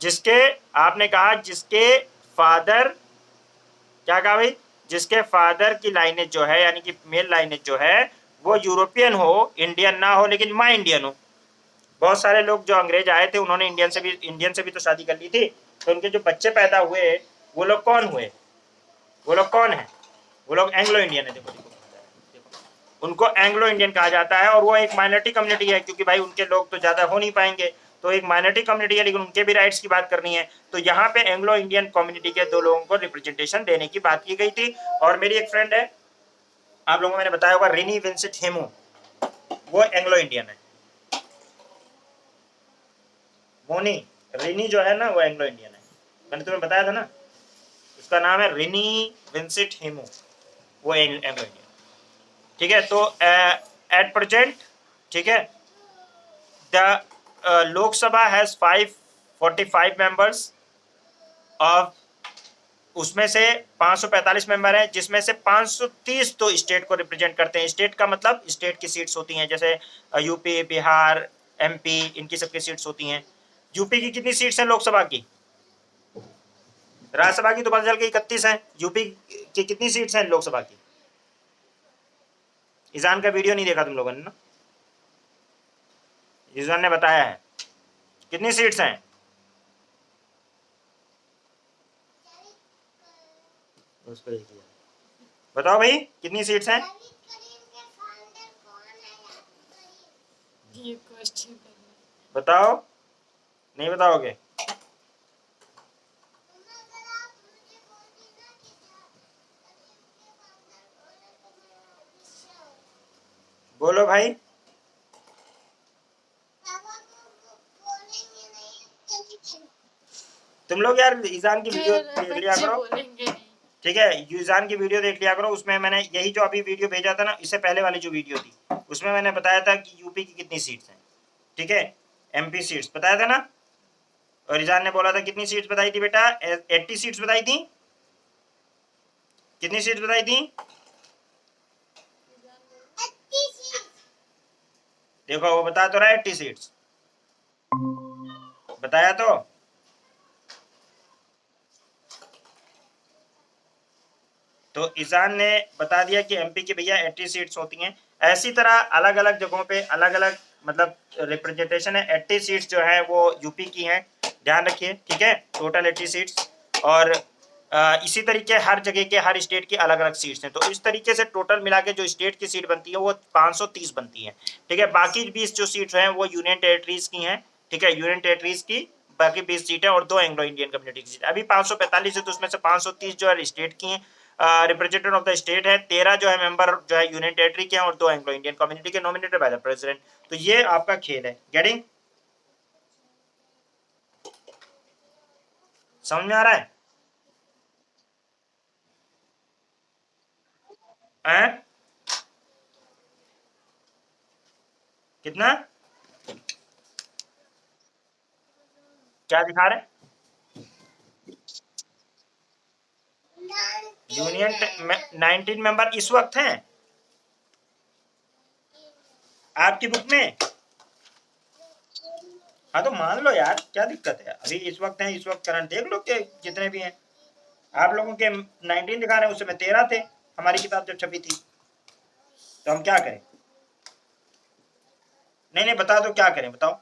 जिसके, आपने कहा जिसके फादर, क्या कहा भाई? जिसके फादर की लाइनेज जो है, यानी कि मेल लाइनेज जो है वो यूरोपियन हो, इंडियन ना हो, लेकिन माँ इंडियन हो। बहुत सारे लोग जो अंग्रेज आए थे उन्होंने इंडियन से भी तो शादी कर ली थी, तो उनके जो बच्चे पैदा हुए वो लोग कौन हुए? वो लोग कौन है? वो लोग एंग्लो इंडियन है। देखो देखो देखो, उनको एंग्लो इंडियन कहा जाता है और वो एक माइनॉरिटी कम्युनिटी है, क्योंकि भाई उनके लोग तो ज्यादा हो नहीं पाएंगे, तो एक माइनॉरिटी कम्युनिटी है, लेकिन उनके भी राइट्स की बात करनी है। तो यहाँ पे एंग्लो इंडियन कम्युनिटी के 2 लोगों को रिप्रेजेंटेशन देने की बात की गई थी। और मेरी एक फ्रेंड है, आप लोगों को मैंने बताया होगा, रिनी विंसेंट हेमू, वो एंग्लो इंडियन है। मोनी, रिनी जो है ना वो एंग्लो इंडियन है, मैंने तुम्हें बताया था ना। उसका नाम है रिनी विंसेंट हेमू, वो एंग्लो इंडियन। ठीक है, तो एट प्रेजेंट, ठीक है, the Lok Sabha has 545 members of, उसमें से 545 मेंबर हैं, जिसमें से 530 तो स्टेट को रिप्रेजेंट करते हैं। स्टेट का मतलब स्टेट की सीट्स होती हैं, जैसे यूपी, बिहार, एमपी, इनकी सबकी सीट्स होती हैं। यूपी की कितनी सीट्स हैं लोकसभा की? राज्यसभा की तो पता चल के 31 है। यूपी की कितनी सीट्स हैं लोकसभा की? ईजान का वीडियो नहीं देखा तुम लोगों ने ना? ईजान ने बताया है कितनी सीट्स हैं। उसको बताओ भाई कितनी सीट्स हैं? बताओ, नहीं बताओगे? बोलो भाई। तुम लोग यार ईजान की वीडियो देख लिया करो। ठीक है, यूजान की वीडियो देख लिया करो, उसमें मैंने यही जो अभी वीडियो भेजा था ना, इससे पहले वाली जो वीडियो थी उसमें मैंने बताया था कि यूपी की कितनी सीट्स हैं, ठीक है, एमपी सीट्स बताया था ना। और ईजान ने बोला था कितनी सीट्स बताई थी बेटा, 80 सीट्स बताई थी, कितनी सीट्स बताई थी, देखो वो बता तो रहा है 80 सीट्स बताया तो ईजान ने बता दिया कि एमपी की भैया 80 सीट्स होती हैं। ऐसी तरह अलग अलग जगहों पे अलग अलग मतलब रिप्रेजेंटेशन है। 80 सीट्स जो है वो यूपी की हैं, ध्यान रखिए, ठीक है, टोटल 80 सीट्स। और इसी तरीके हर जगह के हर स्टेट की अलग अलग सीट्स हैं। तो इस तरीके से टोटल मिला के जो स्टेट की सीट बनती है वो 530 बनती है, ठीक है। बाकी 20 जो सीट्स हैं वो यूनियन टेरिटरीज की हैं, ठीक है, यूनियन टेरिटरीज की बाकी 20 सीटें और 2 एंग्लो इंडियन कम्युनिटी की सीट। अभी 545 है तो उसमें से 530 जो है स्टेट की हैं, रिप्रेजेंटेटिव ऑफ द स्टेट है, 13 जो है मेंबर जो है यूनियन टेरिटरी के हैं और 2 एंग्लो इंडियन कम्युनिटी के नॉमिनेटेड बाय द प्रेसिडेंट। तो ये आपका खेल है, गेटिंग, समझ में आ रहा है? कितना क्या दिखा रहे हैं? यूनियन 19 मेंबर इस वक्त हैं आपकी बुक में। हाँ तो मान लो यार, क्या दिक्कत है, अभी इस वक्त है, इस वक्त करंट देख लो कि जितने भी हैं। आप लोगों के 19 दिखा रहे हैं, उसमें 13 थे हमारी किताब जब छपी थी, तो हम क्या करें? नहीं नहीं बता दो क्या करें, बताओ।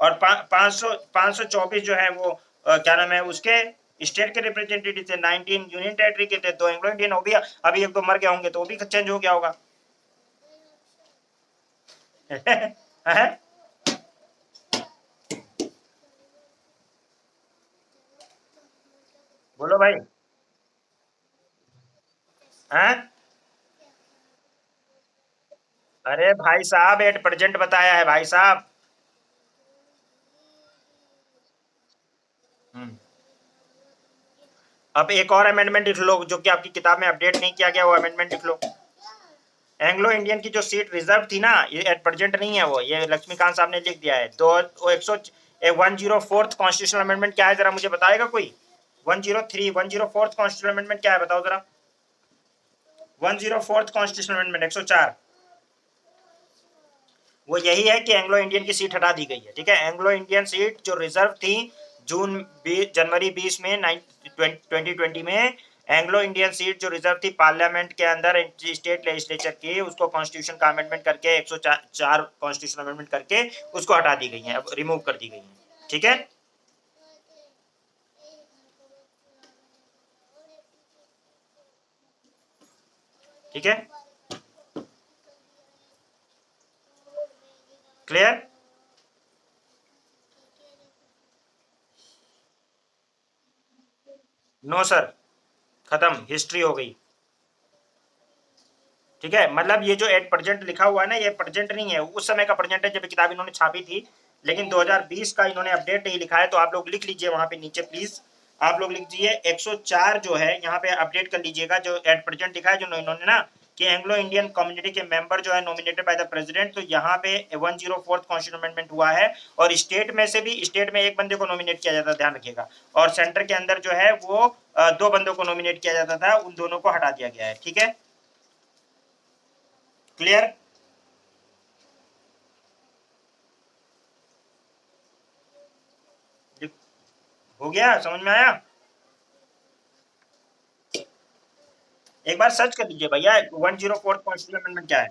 और 524 जो है वो क्या नाम है उसके, स्टेट के रिप्रेजेंटेटिव थे, 19 यूनियन टेरिटरी के थे, 2 एंग्लो इंडियन हो गया। अभी एक दो मर गए होंगे तो वो भी चेंज हो गया होगा। बोलो भाई। हैं? अरे भाई साहब एट प्रेजेंट बताया है भाई साहब। हम्म। अब एक और अमेंडमेंट लिख लो जो कि आपकी किताब में अपडेट नहीं किया गया, वो अमेंडमेंट लिख लो। एंग्लो इंडियन की जो सीट रिजर्व थी ना, ये एट प्रेजेंट नहीं है, वो ये लक्ष्मीकांत साहब ने लिख दिया है। तो 104th कॉन्स्टिट्यूशनल अमेंडमेंट क्या है, जरा मुझे बताएगा कोई? 104th कॉन्स्टिट्यूशनल अमेंडमेंट क्या है, बताओ जरा। 104th कॉन्स्टिट्यूशनल अमेंडमेंट 104 वो यही है कि एंग्लो इंडियन की सीट हटा दी गई है, ठीक है। एंग्लो इंडियन सीट जो रिजर्व थी जनवरी 20 में 2020 में, एंग्लो इंडियन सीट जो रिजर्व थी पार्लियामेंट के अंदर स्टेट लेजिस्लेचर की, उसको कॉन्स्टिट्यूशन का अमेंडमेंट करके 104 कॉन्स्टिट्यूशन अमेंडमेंट करके उसको हटा दी गई है, रिमूव कर दी गई है, ठीक है। ठीक है, क्लियर? नो सर, खत्म, हिस्ट्री हो गई, ठीक है। मतलब ये जो एट प्रेजेंट लिखा हुआ है ना, ये प्रेजेंट नहीं है, उस समय का प्रेजेंट है जब किताब इन्होंने छापी थी, लेकिन 2020 का इन्होंने अपडेट नहीं लिखा है। तो आप लोग लिख लीजिए वहां पे नीचे प्लीज, आप लोग लिख दीजिए 104 जो है यहाँ पे अपडेट कर लीजिएगा, जो एट प्रेजेंट लिखा है जो इन्होंने ना, कि एंग्लो इंडियन कम्युनिटी के मेंबर जो है नॉमिनेटेड बाय द प्रेसिडेंट। तो यहाँ पे 104th कॉन्स्टिट्यूशन अमेंडमेंट हुआ है, और स्टेट में से भी, स्टेट में एक बंदे को नॉमिनेट किया जाता है, ध्यान रखिएगा। और सेंटर के अंदर जो है वो 2 बंदों को नॉमिनेट किया जाता था, उन दोनों को हटा दिया गया है, ठीक है, क्लियर? हो गया, समझ में आया? एक बार सर्च कर लीजिए भैया 104th कॉन्स्टिट्यूशन अमेंडमेंट क्या है।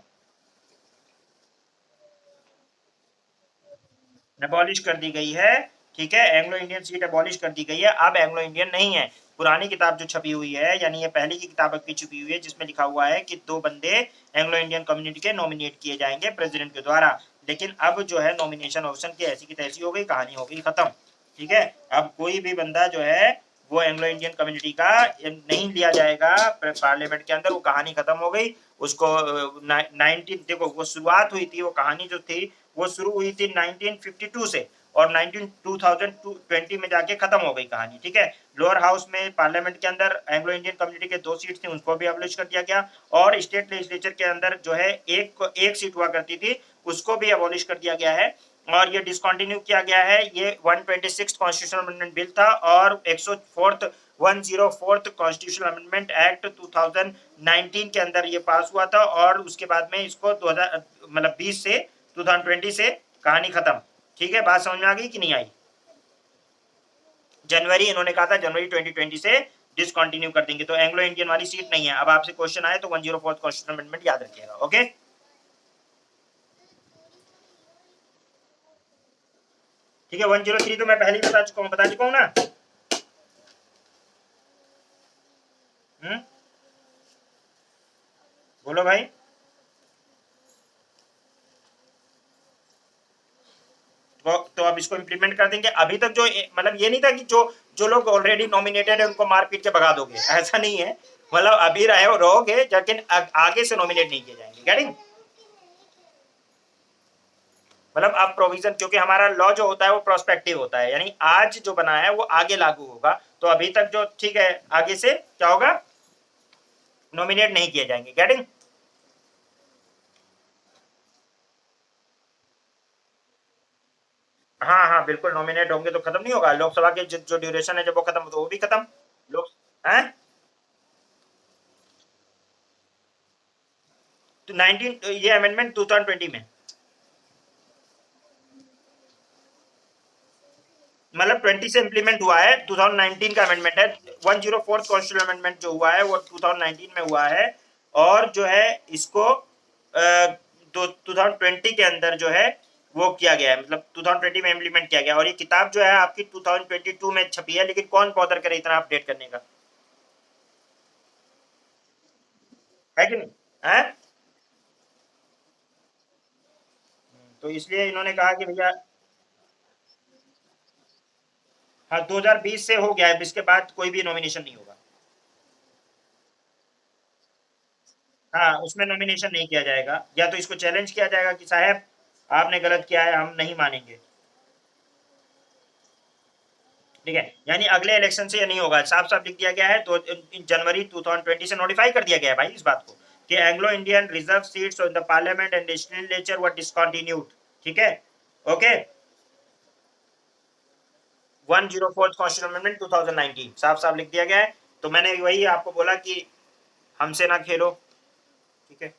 एबॉलिश कर दी गई है, ठीक है, एंग्लो इंडियन सीट एबॉलिश कर दी गई है, अब एंग्लो इंडियन नहीं है। पुरानी किताब जो छपी हुई है, यानी ये पहले की किताब की छपी हुई है, जिसमें लिखा हुआ है कि 2 बंदे एंग्लो इंडियन कम्युनिटी के नॉमिनेट किए जाएंगे प्रेसिडेंट के द्वारा। लेकिन अब जो है नॉमिनेशन ऑप्शन की ऐसी की तैसी हो गई, कहानी हो गई खत्म, ठीक है। अब कोई भी बंदा जो है वो एंग्लो इंडियन कम्युनिटी का नहीं लिया जाएगा पार्लियामेंट के अंदर, वो कहानी खत्म हो गई। उसको 19 देखो वो शुरुआत हुई थी, वो कहानी जो थी वो शुरू हुई थी 1952 से, और 2020 में जाके खत्म हो गई कहानी, ठीक है। लोअर हाउस में पार्लियामेंट के अंदर एंग्लो इंडियन कम्युनिटी के 2 सीट थी, उनको भी अबलिश कर दिया गया, और स्टेट लेजिस्लेचर के अंदर जो है एक सीट हुआ करती थी, उसको भी अबॉलिश कर दिया गया है, और ये डिसकंटिन्यू किया गया है। ये 126 कॉन्स्टिट्यूशनल अमेंडमेंट बिल था, और 104th कॉन्स्टिट्यूशनल अमेंडमेंट एक्ट 2019 के अंदर ये पास हुआ था, और उसके बाद में इसको 2000 मतलब 20 से 2020 से कहानी खत्म, ठीक है। बात समझ में आ गई कि नहीं आई? जनवरी इन्होंने कहा था जनवरी 2020 से डिसकंटिन्यू कर देंगे, तो एंग्लो इंडियन वाली सीट नहीं है। अब आपसे क्वेश्चन आए तो 104th कॉन्स्टिट्यूशनल अमेंडमेंट याद रखिएगा, ओके। ठीक है, 103 तो मैं पहले ही बता चुका हूँ ना। बोलो भाई। तो अब इसको इम्प्लीमेंट कर देंगे। अभी तक जो मतलब ये नहीं था कि जो लोग ऑलरेडी नॉमिनेटेड है उनको मार पीट के भगा दोगे, ऐसा नहीं है। मतलब अभी रहोगे, लेकिन आगे से नॉमिनेट नहीं किए जाएंगे। गेटिंग? मतलब अब प्रोविजन, क्योंकि हमारा लॉ जो होता है वो प्रोस्पेक्टिव होता है, यानी आज जो बना है वो आगे लागू होगा। तो अभी तक जो ठीक है, आगे से क्या होगा, नॉमिनेट नहीं किए जाएंगे। गेटिंग? हाँ हाँ बिल्कुल, नॉमिनेट होंगे तो खत्म नहीं होगा। लोकसभा के जो ड्यूरेशन है जब वो खत्म हो तो वो भी खत्म। लोग हैं तो 19 ये अमेंडमेंट 2020 में, मतलब 20 से इंप्लीमेंट हुआ है, 2019 का अमेंडमेंट है। 104 कॉन्स्टिट्यूशनल अमेंडमेंट जो हुआ है वो 2019 में हुआ है, और जो है इसको 2020 के अंदर जो है वो किया गया है, मतलब 2020 में इंप्लीमेंट किया गया। और ये किताब जो है आपकी 2022 में छपी है, लेकिन कौन बॉदर करे इतना अपडेट करने का, है कि नहीं? है? तो इसलिए इन्होंने कहा कि भैया, हाँ 2020 से हो गया है, इसके बाद कोई भी नॉमिनेशन नहीं होगा। हाँ उसमें नॉमिनेशन नहीं किया जाएगा, या तो इसको चैलेंज किया जाएगा कि साहब आपने गलत किया है, हम नहीं मानेंगे, ठीक है। यानी अगले इलेक्शन से ये नहीं होगा, साफ साफ लिख दिया गया है। तो जनवरी 2020 से नोटिफाई कर दिया गया है भाई इस बात को, कि Anglo Indian reserve seats in the parliament and legislature were discontinued, ठीक है, ओके। 104th कॉन्स्टिट्यूशनल अमेंडमेंट 2019 साफ साफ लिख दिया गया है। तो मैंने वही आपको बोला कि हमसे ना खेलो, ठीक है,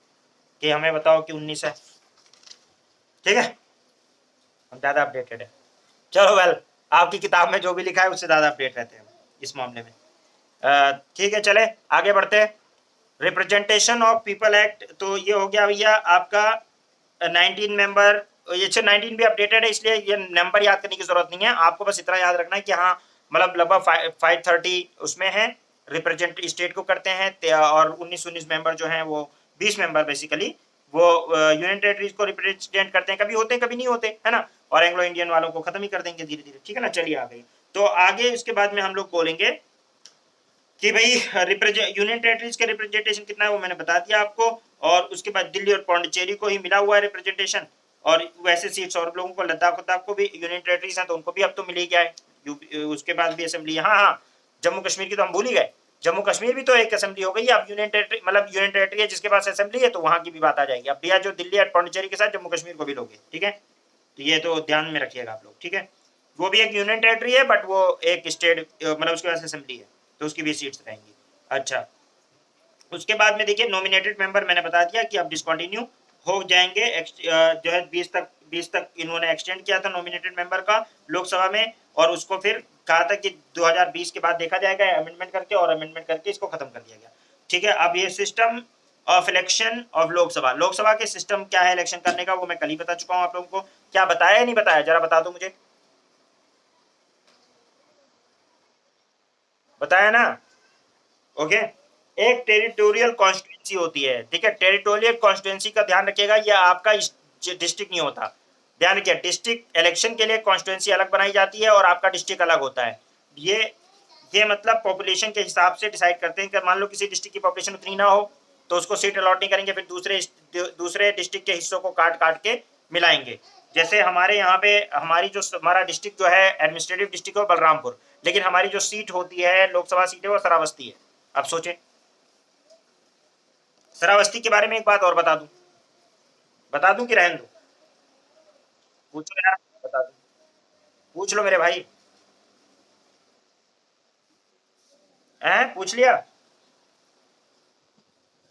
कि हमें बताओ कि 19 है, ठीक है, हम ज्यादा अपडेटेड है। चलो वेल, आपकी किताब में जो भी लिखा है उससे ज्यादा अपडेट रहते हैं इस मामले में। ठीक है, चले आगे बढ़ते हैं। रिप्रेजेंटेशन ऑफ पीपल एक्ट, तो ये हो गया भैया आपका 19 मेंबर। ये 19 भी अपडेटेड है, इसलिए ये नंबर याद करने की जरूरत नहीं है आपको, बस इतना याद रखना है कि हाँ मतलब लगभग 530 उसमें है, रिप्रेजेंट स्टेट को करते हैं, और 19 मेंबर जो हैं वो 20 मेंबर बेसिकली वो यूनियन टेरिटरीज को रिप्रेजेंट करते हैं। कभी होते हैं कभी नहीं होते, है ना। और एंग्लो इंडियन वालों को खत्म ही कर देंगे धीरे धीरे, ठीक है ना। चलिए आ गई, तो आगे इसके बाद में हम लोग बोलेंगे कि भाई यूनियन टेरिटरीज के रिप्रेजेंटेशन कितना है वो मैंने बता दिया आपको। और उसके बाद दिल्ली और पौंडीचेरी को ही मिला हुआ है रिप्रेजेंटेशन, और वैसे सीट्स और लोगों को लद्दाख वद्दाख को भी यूनियन टेरिटरीज हैं तो उनको भी अब तो मिल ही गया है। उसके बाद भी असेंबली, हाँ हाँ जम्मू कश्मीर की तो हम भूल ही गए, जम्मू कश्मीर भी तो एक असेंबली हो गई है अब। यूनियन टेरिटरी मतलब यूनियन टेरिटरी है जिसके पास असेंबली है, तो वहां की भी बात आ जाएगी। अब भैया जो दिल्ली और पौंडीचेरी के साथ जम्मू कश्मीर को भी लोगे, ठीक है, तो ये तो ध्यान में रखिएगा आप लोग, ठीक है। वो भी एक यूनियन टेरिटरी है, बट वो एक स्टेट मतलब उसके पास असेंबली है, तो उसकी भी सीट्स रहेंगी। अच्छा, उसके बाद में देखिए नॉमिनेटेड मेंबर मैंने बता दिया कि अब डिसकंटिन्यू हो जाएंगे। जो है 20 तक इन्होंने एक्सटेंड किया था नॉमिनेटेड मेंबर का लोकसभा में, और उसको फिर कहा था कि 2020 के बाद देखा जाएगा अमेंडमेंट करके, और अमेंडमेंट करके इसको खत्म कर दिया गया, ठीक है। अब ये system of election of Lok Sabha, Lok Sabha के सिस्टम क्या है इलेक्शन करने का वो मैं कल ही बता चुका हूँ आप लोगों को। क्या बताया या नहीं बताया, जरा बता दो मुझे, बताया ना, ओके। एक टेरिटोरियल कॉन्स्टिट्यूंसी होती है, ठीक है। टेरिटोरियल कॉन्स्टिट्यूंसी का ध्यान रखिएगा, ये आपका डिस्ट्रिक्ट नहीं होता। ध्यान रखिए, डिस्ट्रिक्ट इलेक्शन के लिए कॉन्स्टिट्यूंसी अलग बनाई जाती है और आपका डिस्ट्रिक्ट अलग होता है। ये ये मतलब पॉपुलेशन के हिसाब से डिसाइड करते हैं कि मान लो किसी डिस्ट्रिक्ट की पॉपुलेशन उतनी ना हो तो उसको सीट अलॉट नहीं करेंगे, फिर दूसरे डिस्ट्रिक्ट के हिस्सों को काट काट के मिलाएंगे। जैसे हमारे यहाँ पे हमारी जो हमारा डिस्ट्रिक्ट जो है एडमिनिस्ट्रेटिव डिस्ट्रिक्ट है बलरामपुर, लेकिन हमारी जो सीट होती है लोकसभा सीट है वो श्रावस्ती है। अब सोचें, श्रावस्ती के बारे में एक बात और बता दूं कि रहने दो? पूछो यार, बता दूं? पूछ लो मेरे भाई। हैं, पूछ लिया?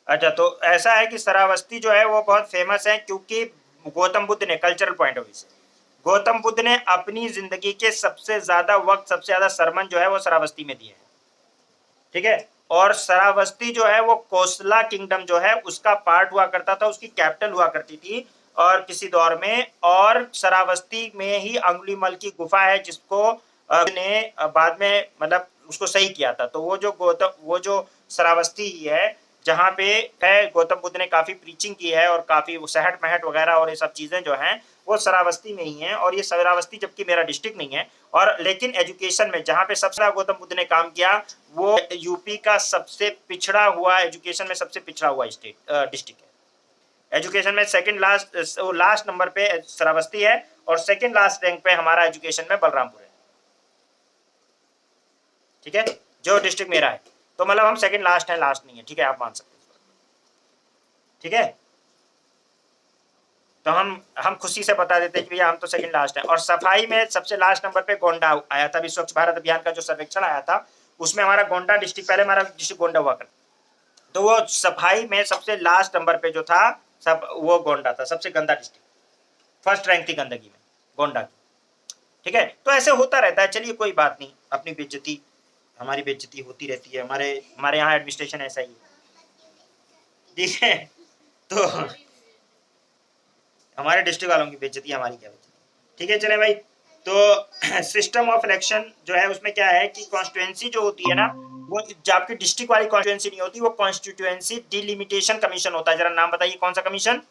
अच्छा, तो ऐसा है कि श्रावस्ती जो है वो बहुत फेमस है क्योंकि गौतम बुद्ध ने, कल्चरल पॉइंट ऑफ व्यू से, गौतम बुद्ध ने अपनी जिंदगी के सबसे ज्यादा वक्त, सबसे ज्यादा सरमन जो है वो श्रावस्ती में दिए हैं। ठीक है, और श्रावस्ती जो है वो कोसला किंगडम जो है उसका पार्ट हुआ करता था, उसकी कैपिटल हुआ करती थी और किसी दौर में। और श्रावस्ती में ही अंगुलीमल की गुफा है जिसको ने बाद में मतलब उसको सही किया था। तो वो जो श्रावस्ती ही है जहाँ पे है गौतम बुद्ध ने काफी प्रीचिंग की है और काफी सहट महट वगैरह और ये सब चीजें जो हैं वो श्रावस्ती में ही हैं। और ये श्रावस्ती जबकि मेरा डिस्ट्रिक्ट नहीं है, और लेकिन एजुकेशन में जहाँ पे सबसे ज्यादा गौतम बुद्ध ने काम किया वो यूपी का सबसे पिछड़ा हुआ, एजुकेशन में सबसे पिछड़ा हुआ स्टेट डिस्ट्रिक्ट है। एजुकेशन में सेकंड लास्ट, लास्ट नंबर पे श्रावस्ती है और सेकंड लास्ट रैंक पे हमारा एजुकेशन में बलरामपुर है। ठीक है, जो डिस्ट्रिक्ट मेरा है, तो मतलब हम सेकंड लास्ट है, लास्ट नहीं है। ठीक है, आप मान सकते हैं। ठीक है, तो हम खुशी से बता देते हैं कि भैया हम तो सेकंड लास्ट है। और सफाई में सबसे लास्ट नंबर पे गोंडा आया था। अभी स्वच्छ भारत अभियान का जो सर्वेक्षण आया था उसमें हमारा गोंडा डिस्ट्रिक्ट, पहले हमारा डिस्ट्रिक्ट गोंडा हुआ करता, तो वो सफाई में सबसे लास्ट नंबर पे जो था सब वो गोंडा था, सबसे गंदा डिस्ट्रिक्ट, फर्स्ट रैंक थी गंदगी में गोंडा की। ठीक है, तो ऐसे होता रहता है। चलिए कोई बात नहीं, अपनी बेइज्जती, हमारी बेइज्जती होती रहती है, हमारे हमारे यहाँ एडमिनिस्ट्रेशन ऐसा ही है। ठीक है, तो हमारे डिस्ट्रिक्ट वालों की बेइज्जती, हमारी क्या बेइज्जती। ठीक है, चले भाई। तो सिस्टम ऑफ इलेक्शन जो है उसमें क्या है कि कॉन्स्टिट्यूएंसी जो होती है ना, वो जो आपकी डिस्ट्रिक्ट वाली कॉन्स्टिट्यूएंसी नहीं होती, वो कॉन्स्टिट्यूएंसी डिलिमिटेशन कमीशन होता है। जरा नाम बताइए कौन सा कमीशन?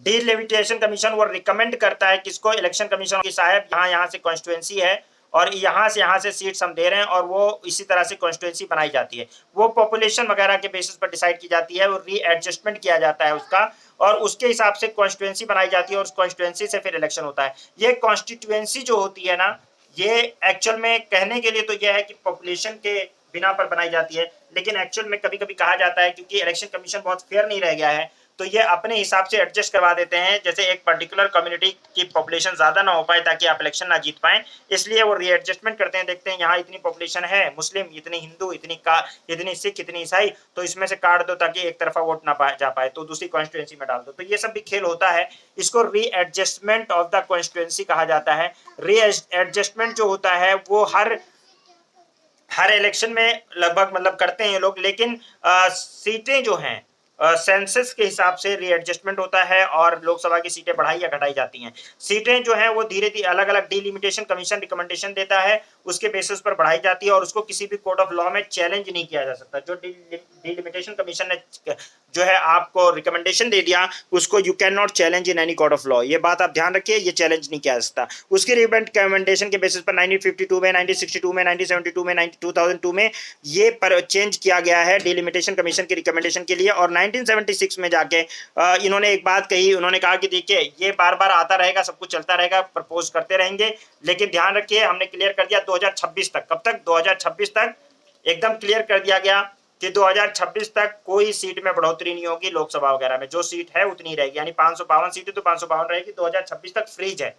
Delimitation commission. वो रिकमेंड करता है किसको? इलेक्शन कमीशन की साहब यहाँ यहाँ से कॉन्स्टिट्यूएंसी है और यहाँ से सीट्स हम दे रहे हैं, और वो इसी तरह से कॉन्स्टिट्यूएंसी बनाई जाती है। वो पॉपुलेशन वगैरह के बेसिस पर डिसाइड की जाती है, वो रीएडजस्टमेंट किया जाता है उसका, और उसके हिसाब से कॉन्स्टिट्यूएंसी बनाई जाती है और उस कॉन्स्टिट्यूएंसी से फिर इलेक्शन होता है। ये कॉन्स्टिट्यूएंसी जो होती है ना, ये एक्चुअल में कहने के लिए तो यह है कि पॉपुलेशन के बिना पर बनाई जाती है, लेकिन एक्चुअल में कभी कभी कहा जाता है क्योंकि इलेक्शन कमीशन बहुत फेयर नहीं रह गया है, तो ये अपने हिसाब से एडजस्ट करवा देते हैं, जैसे एक पर्टिकुलर कम्युनिटी की पॉपुलेशन ज्यादा ना हो पाए ताकि आप इलेक्शन ना जीत पाए, इसलिए वो रीएडजस्टमेंट करते हैं। देखते हैं यहाँ इतनी पॉपुलेशन है मुस्लिम, इतनी हिंदू, इतनी सिख, इतनी ईसाई, तो इसमें से काट दो ताकि एक तरफा वोट ना जा पाए, तो दूसरी कॉन्स्टिट्यूएंसी में डाल दो। तो ये सब भी खेल होता है, इसको रीएडजस्टमेंट ऑफ द कॉन्स्टिट्यूएंसी कहा जाता है। रीएडजस्टमेंट जो होता है वो हर इलेक्शन में लगभग मतलब करते हैं ये लोग, लेकिन सीटें जो हैं सेंसस के हिसाब से रीएडजस्टमेंट होता है और लोकसभा की सीटें बढ़ाई या घटाई जाती हैं। सीटें जो हैं वो धीरे धीरे अलग अलग डिलिमिटेशन कमीशन रिकमेंडेशन देता है, उसके बेसिस पर बढ़ाई जाती है और उसको किसी भी कोर्ट ऑफ लॉ में चैलेंज नहीं किया जा सकता। जो डिलिमिटेशन कमीशन ने जो है आपको रिकमेंडेशन दे दिया उसको you can not challenge in any court of law, ये बात आप ध्यान रखिए, ये चैलेंज नहीं किया जा सकता। उसकी रिकमेंडेशन के बेसिस पर 1952 में, 1962 में, 1972 में, 2002 में ये पर चेंज किया गया है डिलिमिटेशन कमीशन की रिकमेंडेशन के लिए। और 1976 में जाके इन्होंने एक बात कही, उन्होंने कहा कि देखिए ये बार बार आता रहेगा, सब कुछ चलता रहेगा, प्रपोज करते रहेंगे, लेकिन ध्यान रखिए हमने क्लियर कर दिया 2026 तक। कब तक? 2026 तक एकदम क्लियर कर दिया गया कि 2026 तक कोई सीट में बढ़ोतरी नहीं होगी, लोकसभा वगैरह में जो सीट है उतनी रहेगी, यानी 552 सीटें तो 552 रहेगी, 2026 तक फ्रीज है।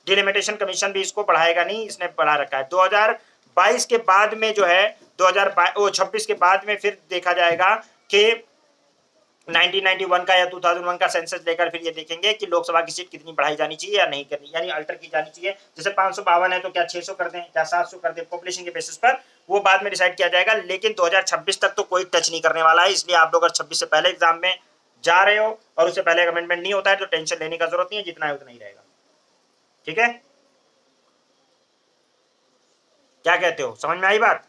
डिलिमिटेशन कमीशन भी इसको बढ़ाएगा नहीं, इसने बढ़ा रखा है। 2022 के बाद में जो है 2026 के बाद में फिर देखा जाएगा कि 1991 का या 2001 का सेंसस लेकर फिर ये देखेंगे कि लोकसभा की सीट कितनी बढ़ाई जानी चाहिए या नहीं करनी, यानी अल्टर की जानी चाहिए। जैसे 552 है तो क्या 600 कर दें, क्या 700 कर दें, पॉपुलेशन के बेसिस पर वो बाद में डिसाइड किया जाएगा। लेकिन 2026 तक तो कोई टच नहीं करने वाला है, इसलिए आप लोग अगर 26 से पहले एग्जाम में जा रहे हो और उससे पहले अमेंडमेंट नहीं होता है तो टेंशन लेने का जरूरत नहीं है, जितना है उतना ही रहेगा। ठीक है, क्या कहते हो? समझ में आई बात?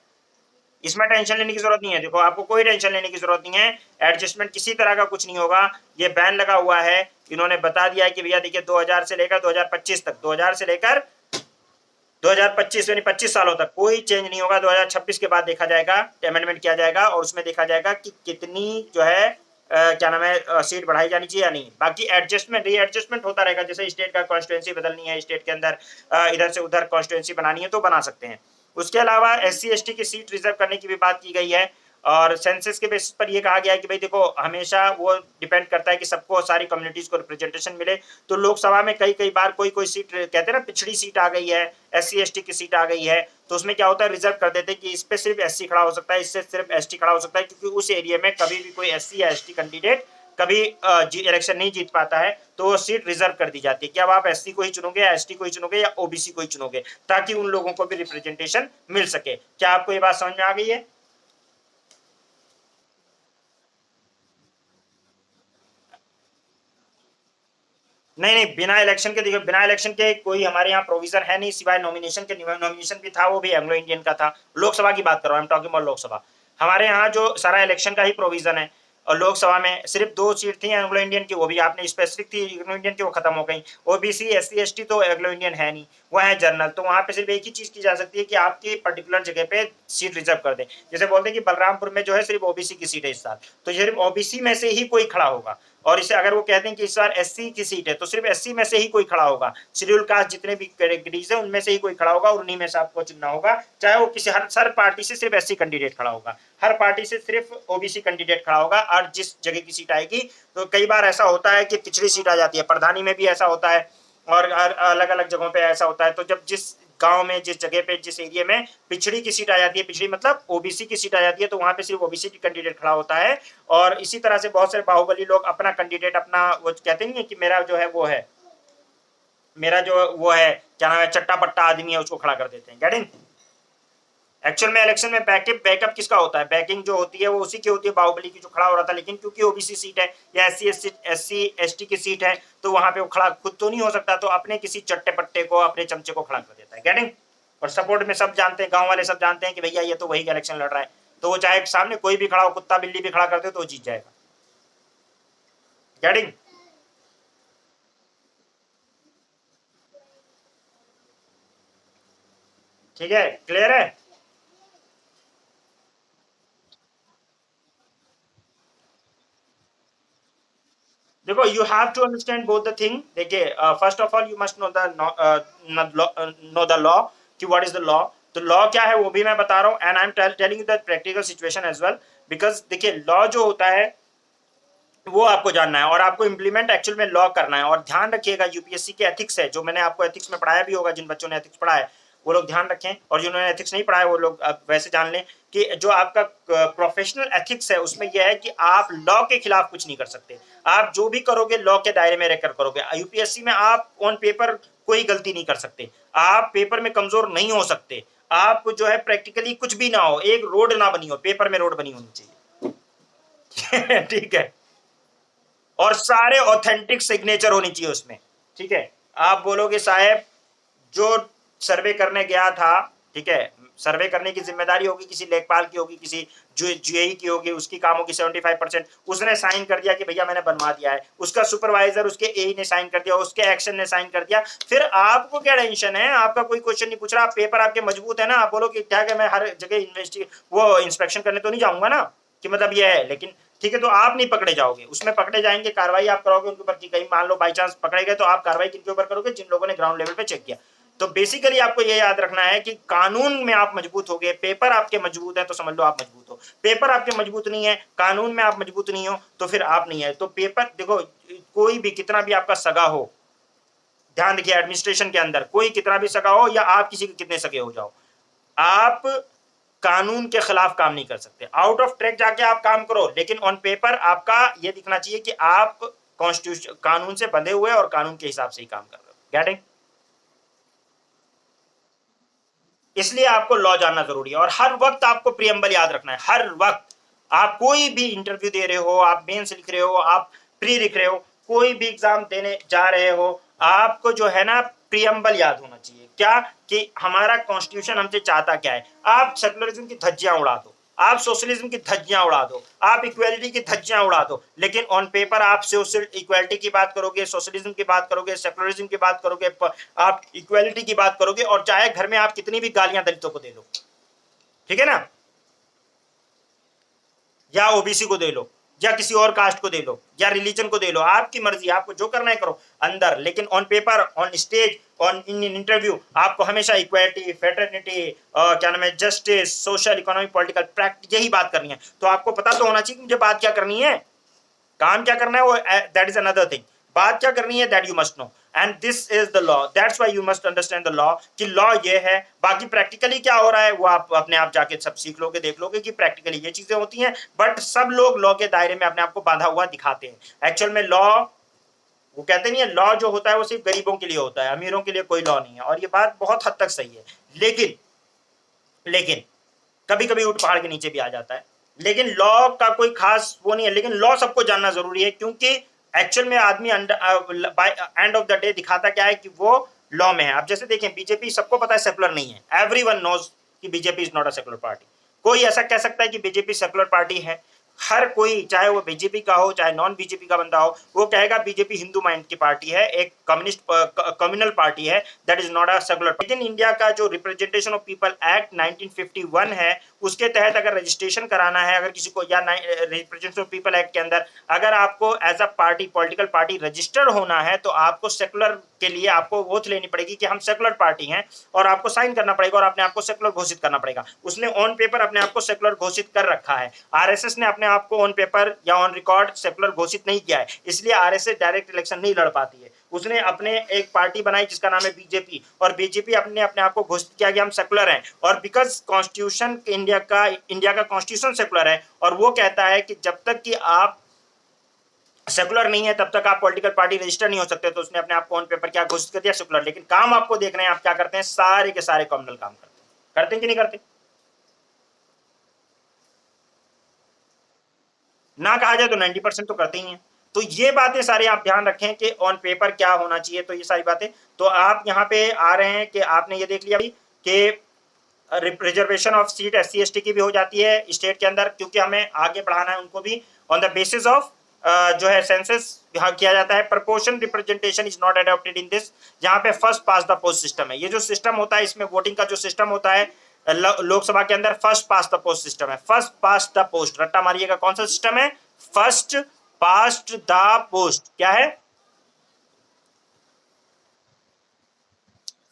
इसमें टेंशन लेने की जरूरत नहीं है। देखो आपको कोई टेंशन लेने की जरूरत नहीं है, एडजस्टमेंट किसी तरह का कुछ नहीं होगा। ये बैन लगा हुआ है, इन्होंने बता दिया है कि भैया देखिए 2000 से लेकर 2025 तक, 2000 से लेकर 2025 यानी 25 सालों तक कोई चेंज नहीं होगा। 2026 के बाद देखा जाएगा, अमेंडमेंट किया जाएगा और उसमें देखा जाएगा कि कितनी जो है क्या नाम है, सीट बढ़ाई जानी चाहिए या नहीं। बाकी एडजस्टमेंट रीएडजस्टमेंट होता रहेगा, जैसे स्टेट का कॉन्स्टिट्यूंसी बदलनी है, स्टेट के अंदर इधर से उधर कॉन्स्टिट्यूंसी बनानी है तो बना सकते हैं। उसके अलावा एससी एसटी की सीट रिजर्व करने की भी बात की गई है, और सेंसस के बेसिस पर ये कहा गया है कि भाई देखो हमेशा वो डिपेंड करता है कि सबको सारी कम्युनिटीज को रिप्रेजेंटेशन मिले। तो लोकसभा में कई कई बार कोई कोई सीट कहते हैं ना पिछड़ी सीट आ गई है, एससी एसटी की सीट आ गई है, तो उसमें क्या होता है रिजर्व कर देते हैं कि इस पे सिर्फ एससी खड़ा हो सकता है, इससे सिर्फ एसटी खड़ा हो सकता है, क्योंकि उस एरिया में कभी भी कोई एससी या एसटी कैंडिडेट कभी इलेक्शन नहीं जीत पाता है, तो वो सीट रिजर्व कर दी जाती है कि अब आप एससी को ही चुनोगे या एसटी को ही चुनोगे या ओबीसी को ही चुनोगे, ताकि उन लोगों को भी रिप्रेजेंटेशन मिल सके। क्या आपको ये बात समझ में आ गई है? नहीं नहीं, बिना इलेक्शन के, देखिए बिना इलेक्शन के कोई हमारे यहाँ प्रोविजन है नहीं, सिवाय नॉमिनेशन के। नॉमिनेशन भी था, वो भी एंग्लो इंडियन का था। लोकसभा की बात कर रहा हूँ, टॉकिंग अबाउट लोकसभा। हमारे यहाँ जो सारा इलेक्शन का ही प्रोविजन है, और लोकसभा में सिर्फ 2 सीट थी एंग्लो इंडियन की, वो भी आपने स्पेसिफिक थी एंग्लो इंडियन की, वो खत्म हो गई। ओबीसी एससी एसटी तो एंग्लो इंडियन है नहीं, वो है जनरल। तो वहां पे सिर्फ एक ही चीज की जा सकती है कि आपकी पर्टिकुलर जगह पे सीट रिजर्व कर दे। जैसे बोलते हैं कि बलरामपुर में जो है सिर्फ ओबीसी की सीट है इस साल, तो सिर्फ ओबीसी में से ही कोई खड़ा होगा। और इसे अगर वो कहते हैं कि इस बार एससी की सीट है, तो सिर्फ एससी में से ही कोई खड़ा होगा। शेड्यूल कास्ट जितने भी कैटेगरीज है उनमें से ही कोई खड़ा होगा, और उन्हीं में से आपको चुनना होगा। चाहे वो किसी हर पार्टी से सिर्फ एससी कैंडिडेट खड़ा होगा, हर पार्टी से सिर्फ ओबीसी कैंडिडेट खड़ा होगा। और जिस जगह की सीट आएगी, तो कई बार ऐसा होता है कि पिछड़ी सीट आ जाती है, प्रधानी में भी ऐसा होता है, और अलग अलग जगहों पे ऐसा होता है। तो जब जिस गांव में, जिस जगह पे, जिस एरिया में पिछड़ी की सीट आ जाती है, पिछड़ी मतलब ओबीसी की सीट आ जाती है, तो वहां पे सिर्फ ओबीसी की कैंडिडेट खड़ा होता है। और इसी तरह से बहुत सारे बाहुबली लोग अपना कैंडिडेट, अपना वो कहते नहीं है कि मेरा जो है वो है, मेरा जो वो है क्या नाम है, चट्टा पट्टा आदमी है, उसको खड़ा कर देते हैं। गेटिंग? एक्चुअल में इलेक्शन में बैकअप किसका होता है? बैकिंग जो होती है वो उसी की होती है, बाहुबली की, जो खड़ा हो रहा था। लेकिन क्योंकि ओबीसी सीट है या एससी एसटी की सीट है, तो वहां पे वो खड़ा खुद तो नहीं हो सकता, तो अपने किसी चट्टे पट्टे को, अपने चमचे को खड़ा कर देता है। गेटिंग? और सपोर्ट में सब जानते हैं, गांव वाले सब जानते हैं कि भैया ये तो वही इलेक्शन लड़ रहा है, तो वो चाहे सामने कोई भी खड़ा हो, कुत्ता बिल्ली भी खड़ा करते हो तो वो जीत जाएगा। गेटिंग? ठीक है, क्लियर है? देखो, you have to understand both the thing. देखिए, first of all you must know the law, कि व्हाट इज द लॉ। तो लॉ क्या है वो भी मैं बता रहा हूँ, and I am telling you that practical situation as well. Because देखिए, लॉ जो होता है वो आपको जानना है, और आपको इम्प्लीमेंट एक्चुअल में लॉ करना है। और ध्यान रखिएगा, यूपीएससी के एथिक्स है, जो मैंने आपको एथिक्स में पढ़ाया भी होगा, जिन बच्चों ने एथिक्स पढ़ा है वो लोग ध्यान रखें, और जिन्होंने एथिक्स नहीं पढ़ा है वो लोग वैसे जान लें कि जो आपका प्रोफेशनल एथिक्स है उसमें यह है कि आप लॉ के खिलाफ कुछ नहीं कर सकते। आप जो भी करोगे लॉ के दायरे में रहकर करोगे। यूपीएससी में आप ऑन पेपर कोई गलती नहीं कर सकते, आप पेपर में कमजोर नहीं हो सकते, आप जो है प्रैक्टिकली कुछ भी ना हो, एक रोड ना बनी हो, पेपर में रोड बनी होनी चाहिए। ठीक है? और सारे ऑथेंटिक सिग्नेचर होनी चाहिए उसमें। ठीक है? आप बोलोगे साहब जो सर्वे करने गया था, ठीक है, सर्वे करने की जिम्मेदारी होगी किसी लेखपाल की, होगी किसी जो जीएई की होगी, उसकी कामों की 75%, उसने साइन कर दिया कि भैया मैंने बनवा दिया है, उसका सुपरवाइजर उसके एई ने साइन कर दिया, उसके एक्शन ने साइन कर दिया, फिर आपको क्या टेंशन है? आपका कोई क्वेश्चन नहीं पूछ रहा, आप पेपर आपके मजबूत है ना, आप बोलो कि क्या है, मैं हर जगह वो इंस्पेक्शन करने तो नहीं जाऊंगा ना, कि मतलब ये है। लेकिन ठीक है, तो आप नहीं पकड़े जाओगे, उसमें पकड़े जाएंगे, कार्रवाई आप करोगे उनके ऊपर, कि कहीं मान लो बाई चांस पकड़े गए, तो आप कार्रवाई किनके ऊपर करोगे? जिन लोगों ने ग्राउंड लेवल पे चेक किया। तो बेसिकली आपको ये याद रखना है कि कानून में आप मजबूत हो गए, पेपर आपके मजबूत है तो समझ लो आप मजबूत हो। पेपर आपके मजबूत नहीं है, कानून में आप मजबूत नहीं हो, तो फिर आप नहीं है। तो पेपर देखो, कोई भी कितना भी आपका सगा हो, ध्यान रखिए, एडमिनिस्ट्रेशन के अंदर कोई कितना भी सगा हो, या आप किसी के कितने सगे हो जाओ, आप कानून के खिलाफ काम नहीं कर सकते। आउट ऑफ ट्रैक जाके आप काम करो, लेकिन ऑन पेपर आपका ये दिखना चाहिए कि आप कॉन्स्टिट्यूशन, कानून से बंधे हुए और कानून के हिसाब से ही काम कर रहे हो। गेटिंग? इसलिए आपको लॉ जानना जरूरी है, और हर वक्त आपको प्रियम्बल याद रखना है। हर वक्त आप कोई भी इंटरव्यू दे रहे हो, आप मेंस लिख रहे हो, आप प्री लिख रहे हो, कोई भी एग्जाम देने जा रहे हो, आपको जो है ना प्रियम्बल याद होना चाहिए। क्या? कि हमारा कॉन्स्टिट्यूशन हमसे चाहता क्या है। आप सेकुलरिज्म की धज्जियां उड़ा दो, आप सोशलिज्म की धज्जियां उड़ा दो, आप इक्वालिटी की धज्जियां उड़ा दो, लेकिन ऑन पेपर आप सोशल इक्वालिटी की बात करोगे, सोशलिज्म की बात करोगे, सेकुलरिज्म की बात करोगे, आप इक्वालिटी की बात करोगे, और चाहे घर में आप कितनी भी गालियां दलितों को दे लो, ठीक है ना, या ओबीसी को दे लो, या किसी और कास्ट को दे लो या रिलीजन को दे लो, आपकी मर्जी, आपको जो करना है करो अंदर, लेकिन on paper, on stage, on in interview आपको हमेशा इक्वालिटी, फेटर्निटी, क्या नाम है, justice, social, economic, political, practice, यही बात करनी है। तो आपको पता तो होना चाहिए मुझे बात क्या करनी है, काम क्या करना है, वो दैट इज अनदर थिंग, बात क्या करनी है that you must no, and this is the law, that's why you must understand the law, कि लॉ ये है। बाकी प्रैक्टिकली क्या हो रहा है वो आप अपने आप जाके सब सीख लोगे, देख लोगे कि प्रैक्टिकली ये चीजें होती हैं, बट सब लोग लॉ के दायरे में अपने आप को बांधा हुआ दिखाते हैं। एक्चुअल में लॉ, वो कहते नहीं है लॉ जो होता है वो सिर्फ गरीबों के लिए होता है, अमीरों के लिए कोई लॉ नहीं है, और ये बात बहुत हद तक सही है। लेकिन लेकिन कभी कभी ऊंट पहाड़ के नीचे भी आ जाता है, लेकिन लॉ का कोई खास वो नहीं है, लेकिन लॉ सबको जानना जरूरी है, क्योंकि एक्चुअल में आदमी by end of the day दिखाता क्या है कि वो लॉ में है। अब जैसे देखें, बीजेपी सबको पता है सेकुलर नहीं है, एवरीवन नोज कि BJP is not a secular party. कोई ऐसा कह सकता है कि बीजेपी सेकुलर पार्टी है? हर कोई, चाहे वो बीजेपी का हो चाहे नॉन बीजेपी का बंदा हो, वो कहेगा बीजेपी हिंदू माइंड की पार्टी है, एक कम्युनिस्ट कम्युनल पार्टी है, that is not a secular. लेकिन इंडिया का जो रिप्रेजेंटेशन ऑफ पीपल एक्ट 1951 है, उसके तहत अगर रजिस्ट्रेशन कराना है अगर किसी को, या रिप्रेजेंटेशन ऑफ पीपल एक्ट के अंदर अगर आपको as a party, political party registered होना है, तो आपको सेकुलर के लिए आपको ओथ लेनी पड़ेगी कि हम सेकुलर पार्टी हैं, और आपको साइन करना पड़ेगा और अपने आप को सेकुलर घोषित करना पड़ेगा। उसने ऑन पेपर अपने आप को सेकुलर घोषित कर रखा है। आरएसएस ने अपने आप को ऑन पेपर या ऑन रिकॉर्ड सेकुलर घोषित नहीं किया है, इसलिए आरएसएस डायरेक्ट इलेक्शन नहीं लड़ पाती है। उसने अपने एक पार्टी बनाई जिसका नाम है बीजेपी, और बीजेपी अपने आप को घोषित किया कि हम सेकुलर हैं, और बिकॉज कॉन्स्टिट्यूशन इंडिया का कॉन्स्टिट्यूशन सेकुलर है, और वो कहता है कि जब तक कि आप सेकुलर नहीं है तब तक आप पॉलिटिकल पार्टी रजिस्टर नहीं हो सकते। तो उसने अपने आप को ऑन पेपर क्या घोषित कर दिया, सेकुलर। लेकिन काम आपको देख रहे हैं आप क्या करते हैं, सारे के सारे कम्युनल काम करते हैं कि नहीं करते? ना कहा जाए तो 90% तो करते ही हैं। तो ये बातें सारी आप ध्यान रखें कि ऑन पेपर क्या होना चाहिए, तो ये सारी बातें। तो आप यहाँ पे आ रहे हैं कि आपने ये देख लिया कि reservation of seat SC ST की भी हो जाती है स्टेट के अंदर, क्योंकि हमें आगे बढ़ाना है उनको भी ऑन द बेसिस ऑफ जो है सेंसस किया जाता है। Proportion representation is not adopted in this, जहां पे first pass the post system है। ये जो सिस्टम होता है इसमें वोटिंग का जो सिस्टम होता है लोकसभा के अंदर, first pass the post system है। फर्स्ट पास द पोस्ट, रट्टा मारिएगा कौन सा सिस्टम है, फर्स्ट पास्ट द पोस्ट। क्या है?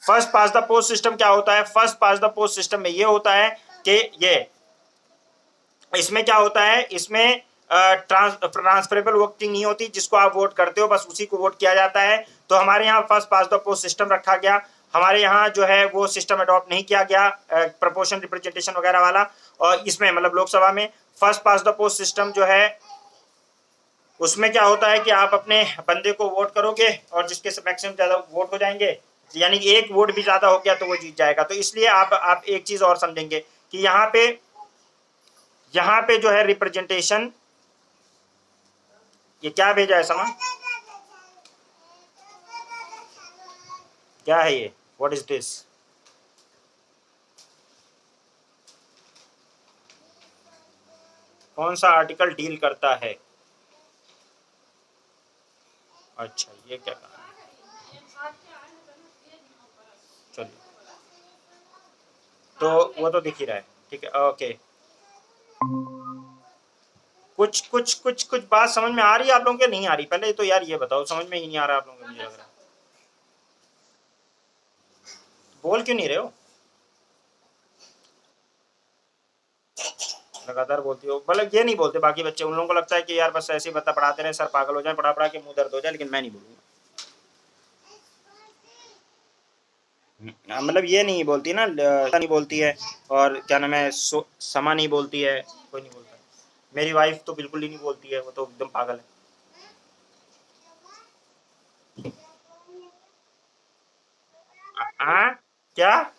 First pass the post system क्या होता है? First pass the post system में ये होता है कि ये, इसमें क्या होता है, इसमें ट्रांसफरेबल वोटिंग नहीं होती, जिसको आप वोट करते हो बस उसी को वोट किया जाता है। तो हमारे यहाँ first pass the post system रखा गया, हमारे यहाँ जो है वो सिस्टम अडॉप्ट नहीं किया गया प्रपोर्शन रिप्रेजेंटेशन वगैरह वाला। और इसमें मतलब लोकसभा में first pass the post system जो है, उसमें क्या होता है कि आप अपने बंदे को वोट करोगे और जिसके मैक्सिमम ज्यादा वोट हो जाएंगे, यानी एक वोट भी ज्यादा हो गया तो वो जीत जाएगा। तो इसलिए आप एक चीज और समझेंगे कि यहाँ पे जो है रिप्रेजेंटेशन, ये क्या भेजा है सामान, क्या है ये, व्हाट इज दिस? कौन सा आर्टिकल डील करता है? अच्छा ये क्या कहा, चलिए तो वो तो दिख ही रहा है, ठीक है ओके। कुछ बात समझ में आ रही है आप लोगों के, नहीं आ रही? पहले तो यार ये बताओ, समझ में ही नहीं आ रहा आप लोगों को, मुझे लग रहा है। बोल क्यों नहीं रहे हो? लगातार बोलती हो, मतलब ये नहीं बोलते बाकी बच्चे, उन लोगों को लगता है कि यार बस ऐसे ही बता पढ़ाते रहे, सर पागल हो जाए, पढ़ा पढ़ा के मुंह दर्द हो जाए, लेकिन मैं नहीं बोलूँगा। मतलब ये नहीं बोलती ना, नहीं बोलती है, और क्या नाम है, समा नहीं बोलती है, कोई नहीं बोलता। मेरी वाइफ तो बिल्कुल ही नहीं बोलती है, वो तो एकदम पागल है। हाँ क्या?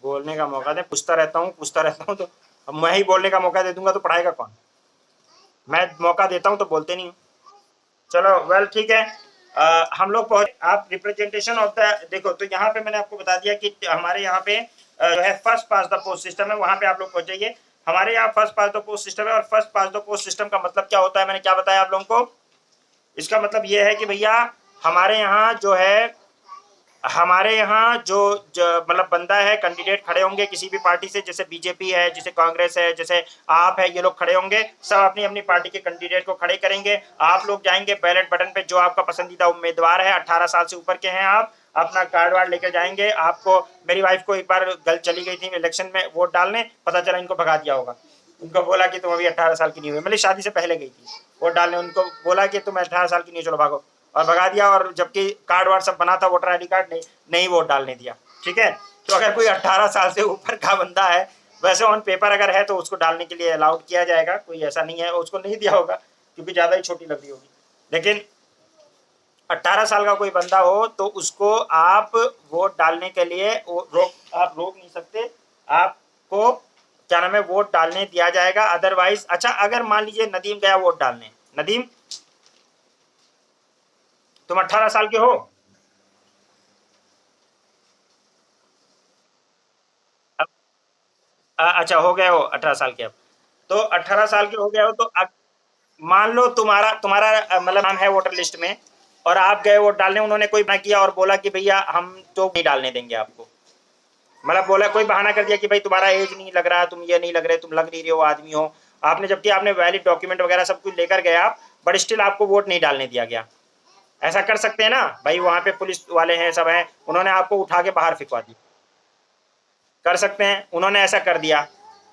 बोलने का मौका दे, पूछता रहता हूँ, तो अब मैं ही बोलने का मौका दे दूंगा तो पढ़ाएगा कौन? मैं मौका देता हूँ तो बोलते नहीं हूँ। चलो वेल ठीक है, हम लोग पहुंच, आप रिप्रेजेंटेशन ऑफ द, देखो तो यहाँ पे मैंने आपको बता दिया कि हमारे यहाँ पे जो है first pass the post system है, वहां पे आप लोग पहुंच जाइए। हमारे यहाँ first pass the post system है, और first pass the post system का मतलब क्या होता है, मैंने क्या बताया आप लोगों को? इसका मतलब ये है कि भैया हमारे यहाँ जो है हमारे यहाँ जो मतलब बंदा है, कैंडिडेट खड़े होंगे किसी भी पार्टी से, जैसे बीजेपी है, जैसे कांग्रेस है, जैसे आप है, ये लोग खड़े होंगे, सब अपनी अपनी पार्टी के कैंडिडेट को खड़े करेंगे। आप लोग जाएंगे बैलेट बटन पे, जो आपका पसंदीदा उम्मीदवार है, 18 साल से ऊपर के हैं, आप अपना कार्ड वार्ड लेकर जाएंगे। आपको, मेरी वाइफ को एक बार गल चली गई थी इलेक्शन में वोट डालने, पता चला इनको भगा दिया होगा। उनको बोला कि तुम अभी 18 साल की नहीं हुई, मतलब शादी से पहले गई थी वोट डालने, उनको बोला कि तुम 18 साल की नहीं, चलो भागो, और भगा दिया। और जबकि कार्ड वार्ड सब बना था, वोटर आईडी कार्ड नहीं वोट डालने दिया। ठीक है, तो अगर कोई 18 साल से ऊपर का बंदा है, वैसे ऑन पेपर अगर है तो उसको डालने के लिए अलाउड किया जाएगा, कोई ऐसा नहीं है उसको नहीं दिया होगा, क्योंकि ज्यादा ही छोटी लग रही होगी। लेकिन 18 साल का कोई बंदा हो तो उसको आप वोट डालने के लिए आप रोक नहीं सकते, आपको क्या नाम है वोट डालने दिया जाएगा। अदरवाइज, अच्छा अगर मान लीजिए नदीम गया वोट डालने, नदीम तुम 18 साल के हो? अब अच्छा हो गए हो 18 साल के अब, तो 18 साल के हो गए हो तो अब मान लो तुम्हारा तुम्हारा मतलब नाम है वोटर लिस्ट में, और आप गए वोट डालने, उन्होंने कोई बहाना किया और बोला कि भैया हम तो नहीं डालने देंगे आपको, मतलब बोला कोई बहाना कर दिया कि भाई तुम्हारा एज नहीं लग रहा, तुम ये नहीं लग रहे, तुम लग नहीं रहे हो आदमी हो, आपने जबकि आपने वैलिड डॉक्यूमेंट वगैरह सब कुछ लेकर गए आप, बट स्टिल आपको वोट नहीं डालने दिया गया। ऐसा कर सकते हैं ना भाई, वहां पे पुलिस वाले हैं, सब हैं, उन्होंने आपको उठा के बाहर फिकवा दी, कर सकते हैं, उन्होंने ऐसा कर दिया।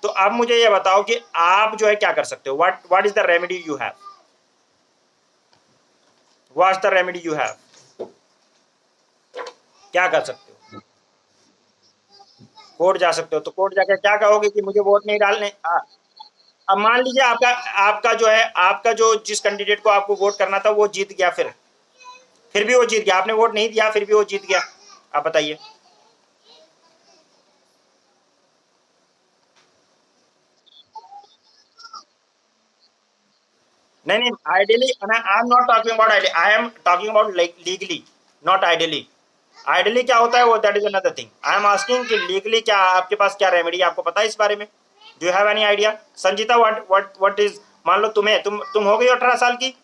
तो अब मुझे ये बताओ कि आप जो है क्या कर सकते हो, what is the remedy you have, what's the remedy you have, क्या कर सकते हो? कोर्ट जा सकते हो, तो कोर्ट जाकर क्या कहोगे कि मुझे वोट नहीं डालने। अब मान लीजिए आपका आपका जो है, आपका जो जिस कैंडिडेट को आपको वोट करना था वो जीत गया, फिर भी वो जीत गया, आपने वोट नहीं दिया फिर भी वो जीत गया, आप बताइए। नहीं नहीं, ideally I am not talking about ideally, I am talking about legally, not ideally. Ideally क्या होता है वो, that is another thing. I am asking कि लीगली क्या आपके पास क्या रेमेडी, आपको पता है इस बारे में? Do you have any idea Sanjita, what is, मान लो तुम्हें तुम हो गई 18 साल की।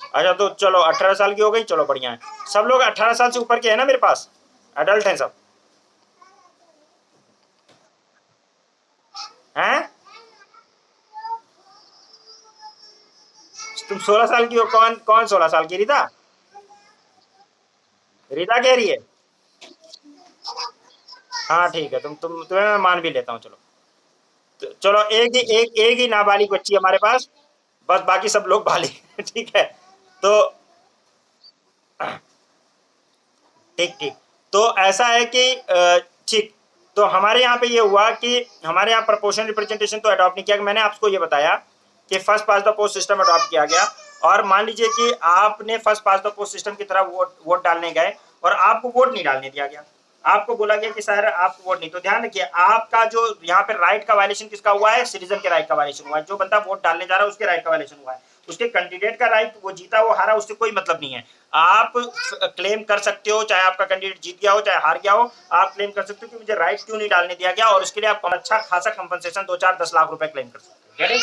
अच्छा तो चलो 18 साल की हो गई, चलो बढ़िया है। सब लोग 18 साल से ऊपर के हैं ना मेरे पास, अडल्ट हैं सब, हैं? तुम 16 साल की हो, कौन कौन 16 साल की, रीता? रीता कह रही है? हाँ ठीक है, तुम्हें मैं मान भी लेता हूँ, चलो। तो चलो एक ही नाबालिग बच्ची है हमारे पास, बस बाकी सब लोग बालिग ठीक है, तो ठीक ठीक। तो ऐसा है कि ठीक, तो हमारे यहाँ पे ये हुआ कि हमारे यहाँ प्रोपोर्शनल रिप्रेजेंटेशन तो अडॉप्ट नहीं किया, मैंने आपको ये बताया कि first pass the post system adopt किया गया। और मान लीजिए कि आपने first pass the post system की तरह वोट वोट डालने गए और आपको वोट नहीं डालने दिया गया, आपको बोला गया कि सर आपको वोट नहीं, तो ध्यान रखिए आपका जो यहाँ पे राइट का वायलेशन किसका हुआ है, सिटीजन के राइट का वायलेशन हुआ है, जो बंदा वोट डालने जा रहा है उसके राइट का वायलेशन हुआ है, उसके कैंडिडेट का राइट, वो जीता वो हारा उससे कोई मतलब नहीं है। आप क्लेम कर सकते हो, चाहे आपका कैंडिडेट जीत गया हो चाहे हार गया हो, आप क्लेम कर सकते हो कि मुझे राइट क्यों नहीं डालने दिया गया, और उसके लिए आप अच्छा खासा कंपनसेशन 2 4 10 लाख रुपए क्लेम कर सकते हो।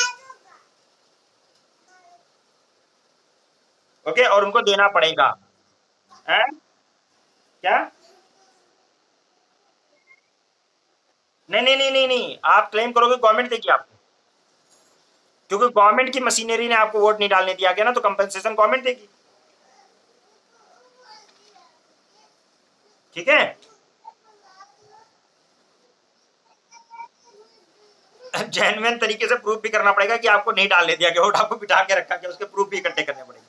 ओके, और उनको देना पड़ेगा। है क्या? नहीं नहीं नहीं नहीं नहीं, आप क्लेम करोगे गवर्नमेंट देगी आपको, क्योंकि गवर्नमेंट की मशीनरी ने आपको वोट नहीं डालने दिया गया ना, तो कंपनसेशन गवर्नमेंट देगी। ठीक है, जेन्युइन तरीके से प्रूफ भी करना पड़ेगा कि आपको नहीं डालने दिया गया, वोट आपको बिठा के रखा गया, उसके प्रूफ भी इकट्ठे करने पड़ेंगे।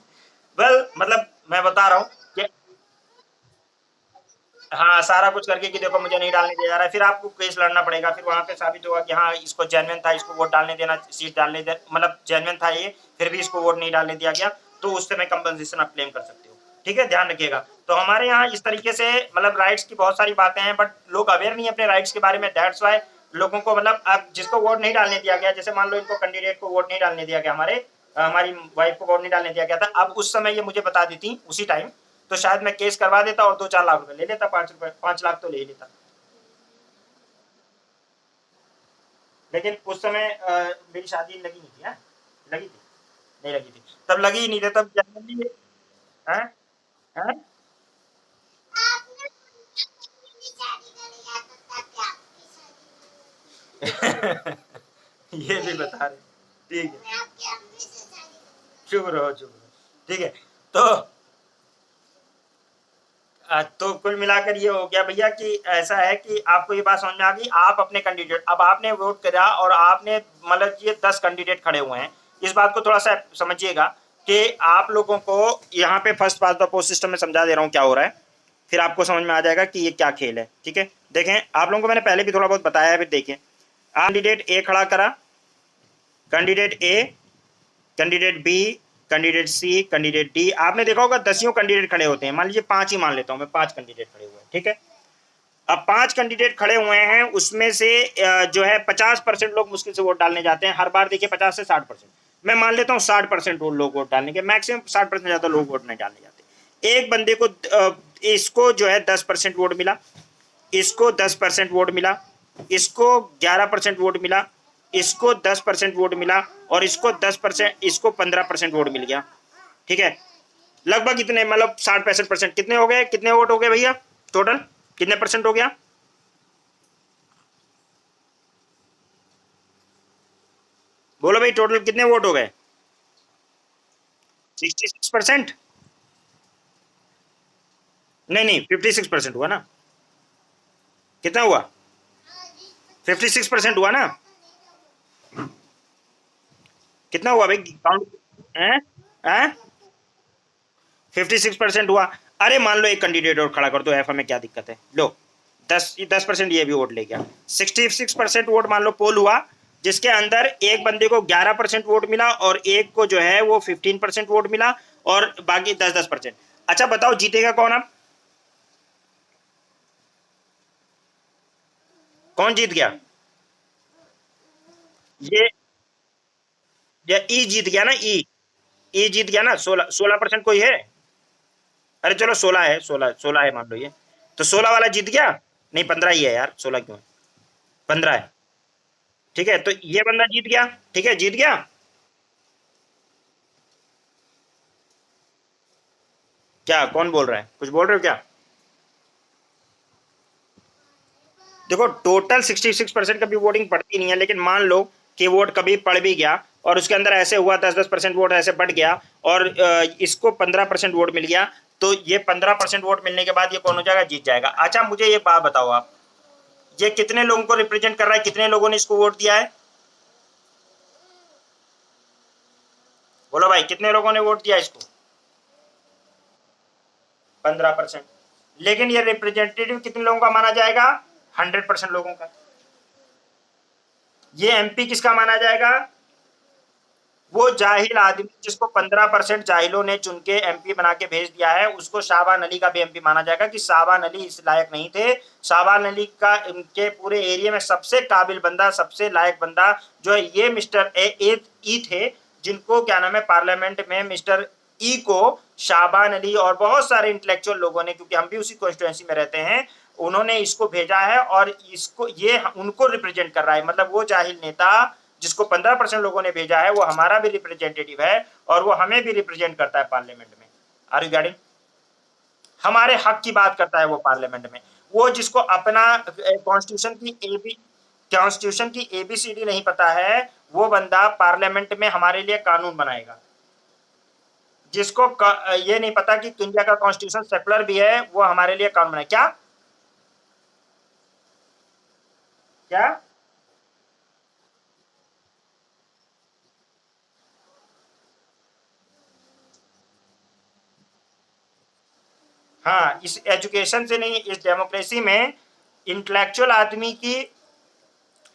वेल मतलब मैं बता रहा हूँ कि हाँ, सारा कुछ करके कि देखो मुझे नहीं डालने दिया जा रहा है, फिर आपको केस लड़ना पड़ेगा, फिर वहां पे साबित होगा कि हाँ इसको जेन्युइन था, इसको वोट डालने देना, सीट डालने दे, मतलब जेन्युइन था ये, फिर भी इसको वोट नहीं डालने दिया गया, तो उस समय कंपनसेशन आप क्लेम कर सकते हो। ठीक है, ध्यान रखिएगा। तो हमारे यहाँ इस तरीके से मतलब राइट्स की बहुत सारी बातें हैं, बट लोग अवेयर नहीं है अपने राइट्स के बारे में, दैट्स वाई लोगों को मतलब अब जिसको वोट नहीं डालने दिया गया, जैसे मान लो इनको कैंडिडेट को वोट नहीं डालने दिया गया, हमारी वाइफ को वोट नहीं डालने दिया गया था, अब उस समय ये मुझे बता देती उसी टाइम, तो शायद मैं केस करवा देता और 2 4 लाख रुपए ले लेता, 5 लाख तो ले ही लेता। लेकिन उस समय मेरी शादी लगी नहीं थी, लगी थी। नहीं लगी थी, तब लगी ही नहीं थी, तब जनरली हैं हैं ये भी बता रहे, ठीक है, चुप रहो चुप रहो, ठीक है। तो तो कुल मिलाकर ये हो गया भैया कि ऐसा है कि आपको ये बात समझ में आ गई। आप अपने कैंडिडेट, अब आपने वोट करा और आपने मतलब ये 10 कैंडिडेट खड़े हुए हैं, इस बात को थोड़ा सा समझिएगा कि आप लोगों को यहाँ पे first pass the post system में समझा दे रहा हूँ क्या हो रहा है, फिर आपको समझ में आ जाएगा कि ये क्या खेल है। ठीक है, देखें, आप लोगों को मैंने पहले भी थोड़ा बहुत बताया है, फिर देखें। कैंडिडेट ए खड़ा करा, candidate A, candidate be, candidate C, candidate D. आपने देखा होगा 10 कैंडिडेट खड़े होते हैं, मान लीजिए 5 ही मान लेता हूं मैं, 5 कैंडिडेट खड़े हुए हैं। ठीक है, अब 5 कैंडिडेट खड़े हुए हैं, उसमें से जो है 50% लोग मुश्किल से वोट डालने जाते हैं हर बार। देखिए 50 से 60%, मैं मान लेता हूँ 60% लोग वोट डालने के, मैक्सिमम 60% ज्यादा लोग वोट नहीं डालने जाते। एक बंदे को इसको जो है 10% वोट मिला, इसको 10% वोट मिला, इसको 11% वोट मिला, इसको 10% वोट मिला, और इसको 10%, इसको 15% वोट मिल गया। ठीक है, लगभग इतने, मतलब 60-65%। कितने हो गए, कितने वोट हो गए भैया टोटल, कितने परसेंट हो गया? बोलो भाई, टोटल कितने वोट हो गए? 66%? नहीं नहीं, 56% हुआ ना। कितना हुआ? 56% हुआ ना। कितना हुआ भाई, काउंट है? 56% हुआ। अरे मान लो एक कैंडिडेट और खड़ा कर दो, ऐसा में क्या दिक्कत है? लो, 10% ये भी वोट ले गया, 66% वोट मान लो पोल हुआ, जिसके अंदर एक बंदे को 11% वोट मिला और एक को जो है वो 15% वोट मिला, और बाकी 10-10%। अच्छा बताओ, जीतेगा कौन अब? कौन जीत गया? ये ई जीत गया ना, ई, ई जीत गया ना। 16% कोई है? अरे चलो 16 है, 16 है मान लो ये, तो 16 वाला जीत गया। नहीं 15 ही है यार, 16 क्यों है, 15 है। ठीक है, तो ये बंदा जीत गया। ठीक है, जीत गया। क्या, कौन बोल रहा है, कुछ बोल रहे हो क्या? देखो टोटल 66% कभी वोटिंग पड़ती नहीं है, लेकिन मान लो कि वोट कभी पड़ भी गया और उसके अंदर ऐसे हुआ 10-10% वोट ऐसे बढ़ गया, और इसको 15% वोट मिल गया, तो ये 15% वोट मिलने के बाद ये कौन हो जाएगा, जीत जाएगा। अच्छा मुझे ये बात बताओ आप, ये कितने लोगों को रिप्रेजेंट कर रहा है, कितने लोगों ने इसको वोट दिया है? बोलो भाई, कितने लोगों ने वोट दिया इसको? 15%। लेकिन ये रिप्रेजेंटेटिव कितने लोगों का माना जाएगा? 100% लोगों का। ये एमपी किसका माना जाएगा? वो जाहिल आदमी जिसको 15% जाहिलों ने चुन के एमपी बना के भेज दिया है, उसको शाहबान अली का भी एमपी माना जाएगा कि शाहबान अली इस लायक नहीं थे। शाहबान अली का इनके पूरे एरिया में सबसे काबिल बंदा, सबसे लायक बंदा जो है ये मिस्टर ई थे, जिनको क्या नाम है पार्लियामेंट में मिस्टर ई को शाहबान अली और बहुत सारे इंटेलेक्चुअल लोगों ने, क्योंकि हम भी उसी कॉन्स्टिट्यूएंसी में रहते हैं, उन्होंने इसको भेजा है, और इसको ये उनको रिप्रेजेंट कर रहा है। मतलब वो जाहिल नेता जिसको 15% लोगों ने भेजा है, वो हमारा भी रिप्रेजेंटेटिव है, और वो हमें भी रिप्रेजेंट करता है पार्लियामेंट में। Are you getting? हमारे हक की बात करता है वो पार्लियामेंट में। वो जिसको अपना कॉन्स्टिट्यूशन की एबीसीडी नहीं पता है, वो बंदा पार्लियामेंट में हमारे लिए कानून बनाएगा। जिसको ये नहीं पता कि इंडिया का कॉन्स्टिट्यूशन सेकुलर भी है, वो हमारे लिए कानून बनाए। क्या क्या? हाँ, इस एजुकेशन से नहीं, इस डेमोक्रेसी में इंटेलेक्चुअल आदमी की,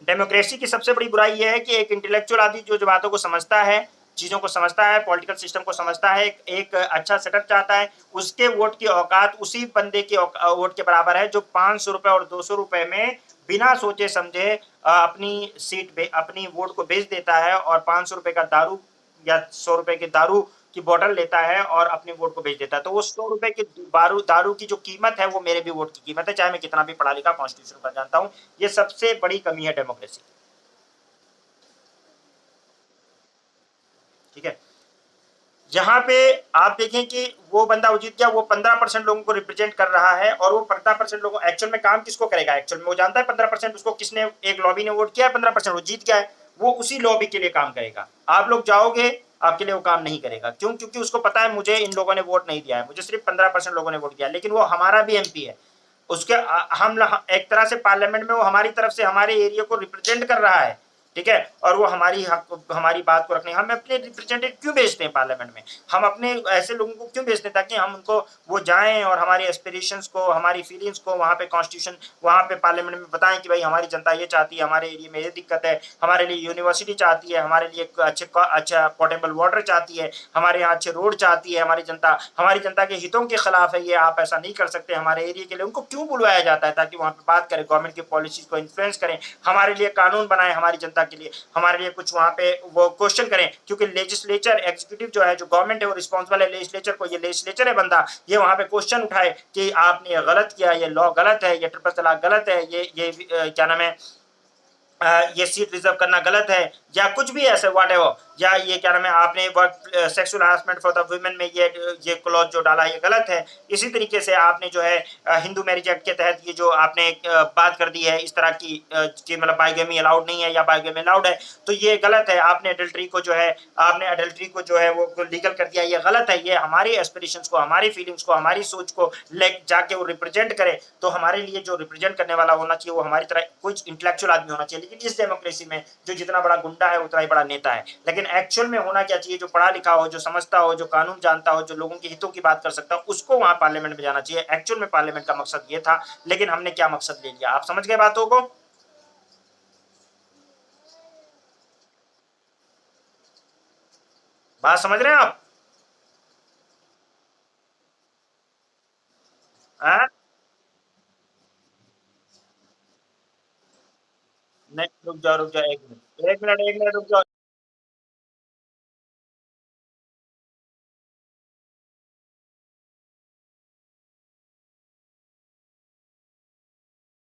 डेमोक्रेसी की सबसे बड़ी बुराई यह है कि एक इंटेलेक्चुअल आदमी जो बातों को समझता है, चीज़ों को समझता है, पॉलिटिकल सिस्टम को समझता है, एक अच्छा सेटअप चाहता है, उसके वोट की औकात उसी बंदे के वोट के बराबर है जो 500 रुपए और 200 रुपए में बिना सोचे समझे अपनी सीट अपनी वोट को बेच देता है, और 500 रुपए का दारू या 100 रुपए के दारू की बोतल लेता है और अपने वोट को बेच देता है। तो वो 100 रुपए की दारू की जो कीमत है, वो मेरे भी वोट की कीमत है, चाहे मैं कितना भी पढ़ा लिखा कॉन्स्टिट्यूशन का जानता हूँ। ये सबसे बड़ी कमी है डेमोक्रेसी। ठीक है, जहाँ पे आप देखें कि वो बंदा वो जीत गया, वो 15% लोगों को रिप्रेजेंट कर रहा है और वो 15% लोगों एक्चुअल में काम किसको करेगा? एक्चुअल में वो जानता है 15% उसको किसने, एक लॉबी ने वोट किया है, 15% वो जीत गया है, वो उसी लॉबी के लिए काम करेगा। आप लोग जाओगे, आपके लिए वो काम नहीं करेगा। क्यों? क्योंकि उसको पता है मुझे इन लोगों ने वोट नहीं दिया है, मुझे सिर्फ 15% लोगों ने वोट दिया है, लेकिन वो हमारा भी एमपी है। उसके हम एक तरह से पार्लियामेंट में वो हमारी तरफ से हमारे एरिया को रिप्रेजेंट कर रहा है, ठीक है, और वो हमारी हक, हमारी बात को रखने, हम अपने रिप्रेजेंटेटिव क्यों भेजते हैं पार्लियामेंट में? हम अपने ऐसे लोगों को क्यों भेजते हैं ताकि हम उनको, वो जाएं और हमारी एस्पिरेशंस को, हमारी फीलिंग्स को वहाँ पे कॉन्स्टिट्यूशन, वहाँ पे पार्लियामेंट में बताएं कि भाई हमारी जनता ये चाहती है, हमारे एरिया में ये दिक्कत है, हमारे लिए यूनिवर्सिटी चाहती है, हमारे लिए अच्छा पोर्टेबल वाटर चाहती है, हमारे यहाँ अच्छे रोड चाहती है, हमारी जनता के हितों के खिलाफ है, ये आप ऐसा नहीं कर सकते हमारे एरिया के लिए। उनको क्यों बुलवाया जाता है? ताकि वहाँ पे बात करें, गवर्नमेंट की पॉलिसीज को इन्फ्लुएंस करें, हमारे लिए कानून बनाए, हमारी जनता के लिए, हमारे लिए कुछ वहाँ पे वो क्वेश्चन करें। क्योंकि लेजिस्लेचर, एग्जीक्यूटिव जो है, जो गवर्नमेंट है, वो रिस्पॉन्सिबल है लेजिस्लेचर को, ये लेजिस्लेचर है बंदा, ये वहाँ पे क्वेश्चन उठाए कि आपने ये गलत किया, ये लॉ गलत है, ये ट्रिपल तलाक गलत है, ये क्या नाम है, ये सीट रिजर्व करना गलत है, या कुछ भी ऐसे व्हाट एवर, या ये क्या नाम है, आपने work sexual harassment for the women में ये क्लॉज जो डाला ये गलत है। इसी तरीके से आपने जो है हिंदू मैरिज एक्ट के तहत ये जो आपने बात कर दी है इस तरह की कि मतलब बाइगेमी अलाउड नहीं है या बाइगेमी अलाउड है, तो ये गलत है। आपने अडल्ट्री को जो है, आपने अडल्ट्री को जो है वो लीगल कर दिया, ये गलत है। ये हमारी एस्पिरेशंस को, हमारी फीलिंग्स को, हमारी सोच को ले जाके वो रिप्रेजेंट करे, तो हमारे लिए जो रिप्रेजेंट करने वाला होना चाहिए वो हमारी तरह कुछ इंटेलेक्चुअल आदमी होना चाहिए। लेकिन इस डेमोक्रेसी में जो जितना बड़ा गुंडा है उतना ही बड़ा नेता है। लेकिन एक्चुअल में होना क्या चाहिए? जो पढ़ा लिखा हो, जो समझता हो, जो कानून जानता हो, जो लोगों के हितों की बात कर सकता हो, उसको वहां पार्लियामेंट में जाना चाहिए। एक्चुअल में पार्लियामेंट का मकसद ये था, लेकिन हमने क्या मकसद ले लिया? आप समझ गए बातों को? बात समझ रहे हैं आप? हाँ? नहीं, रुक जाओ, रुक जाओ, एक मिनट, एक मिनट, एक मिनट, रुक जाओ।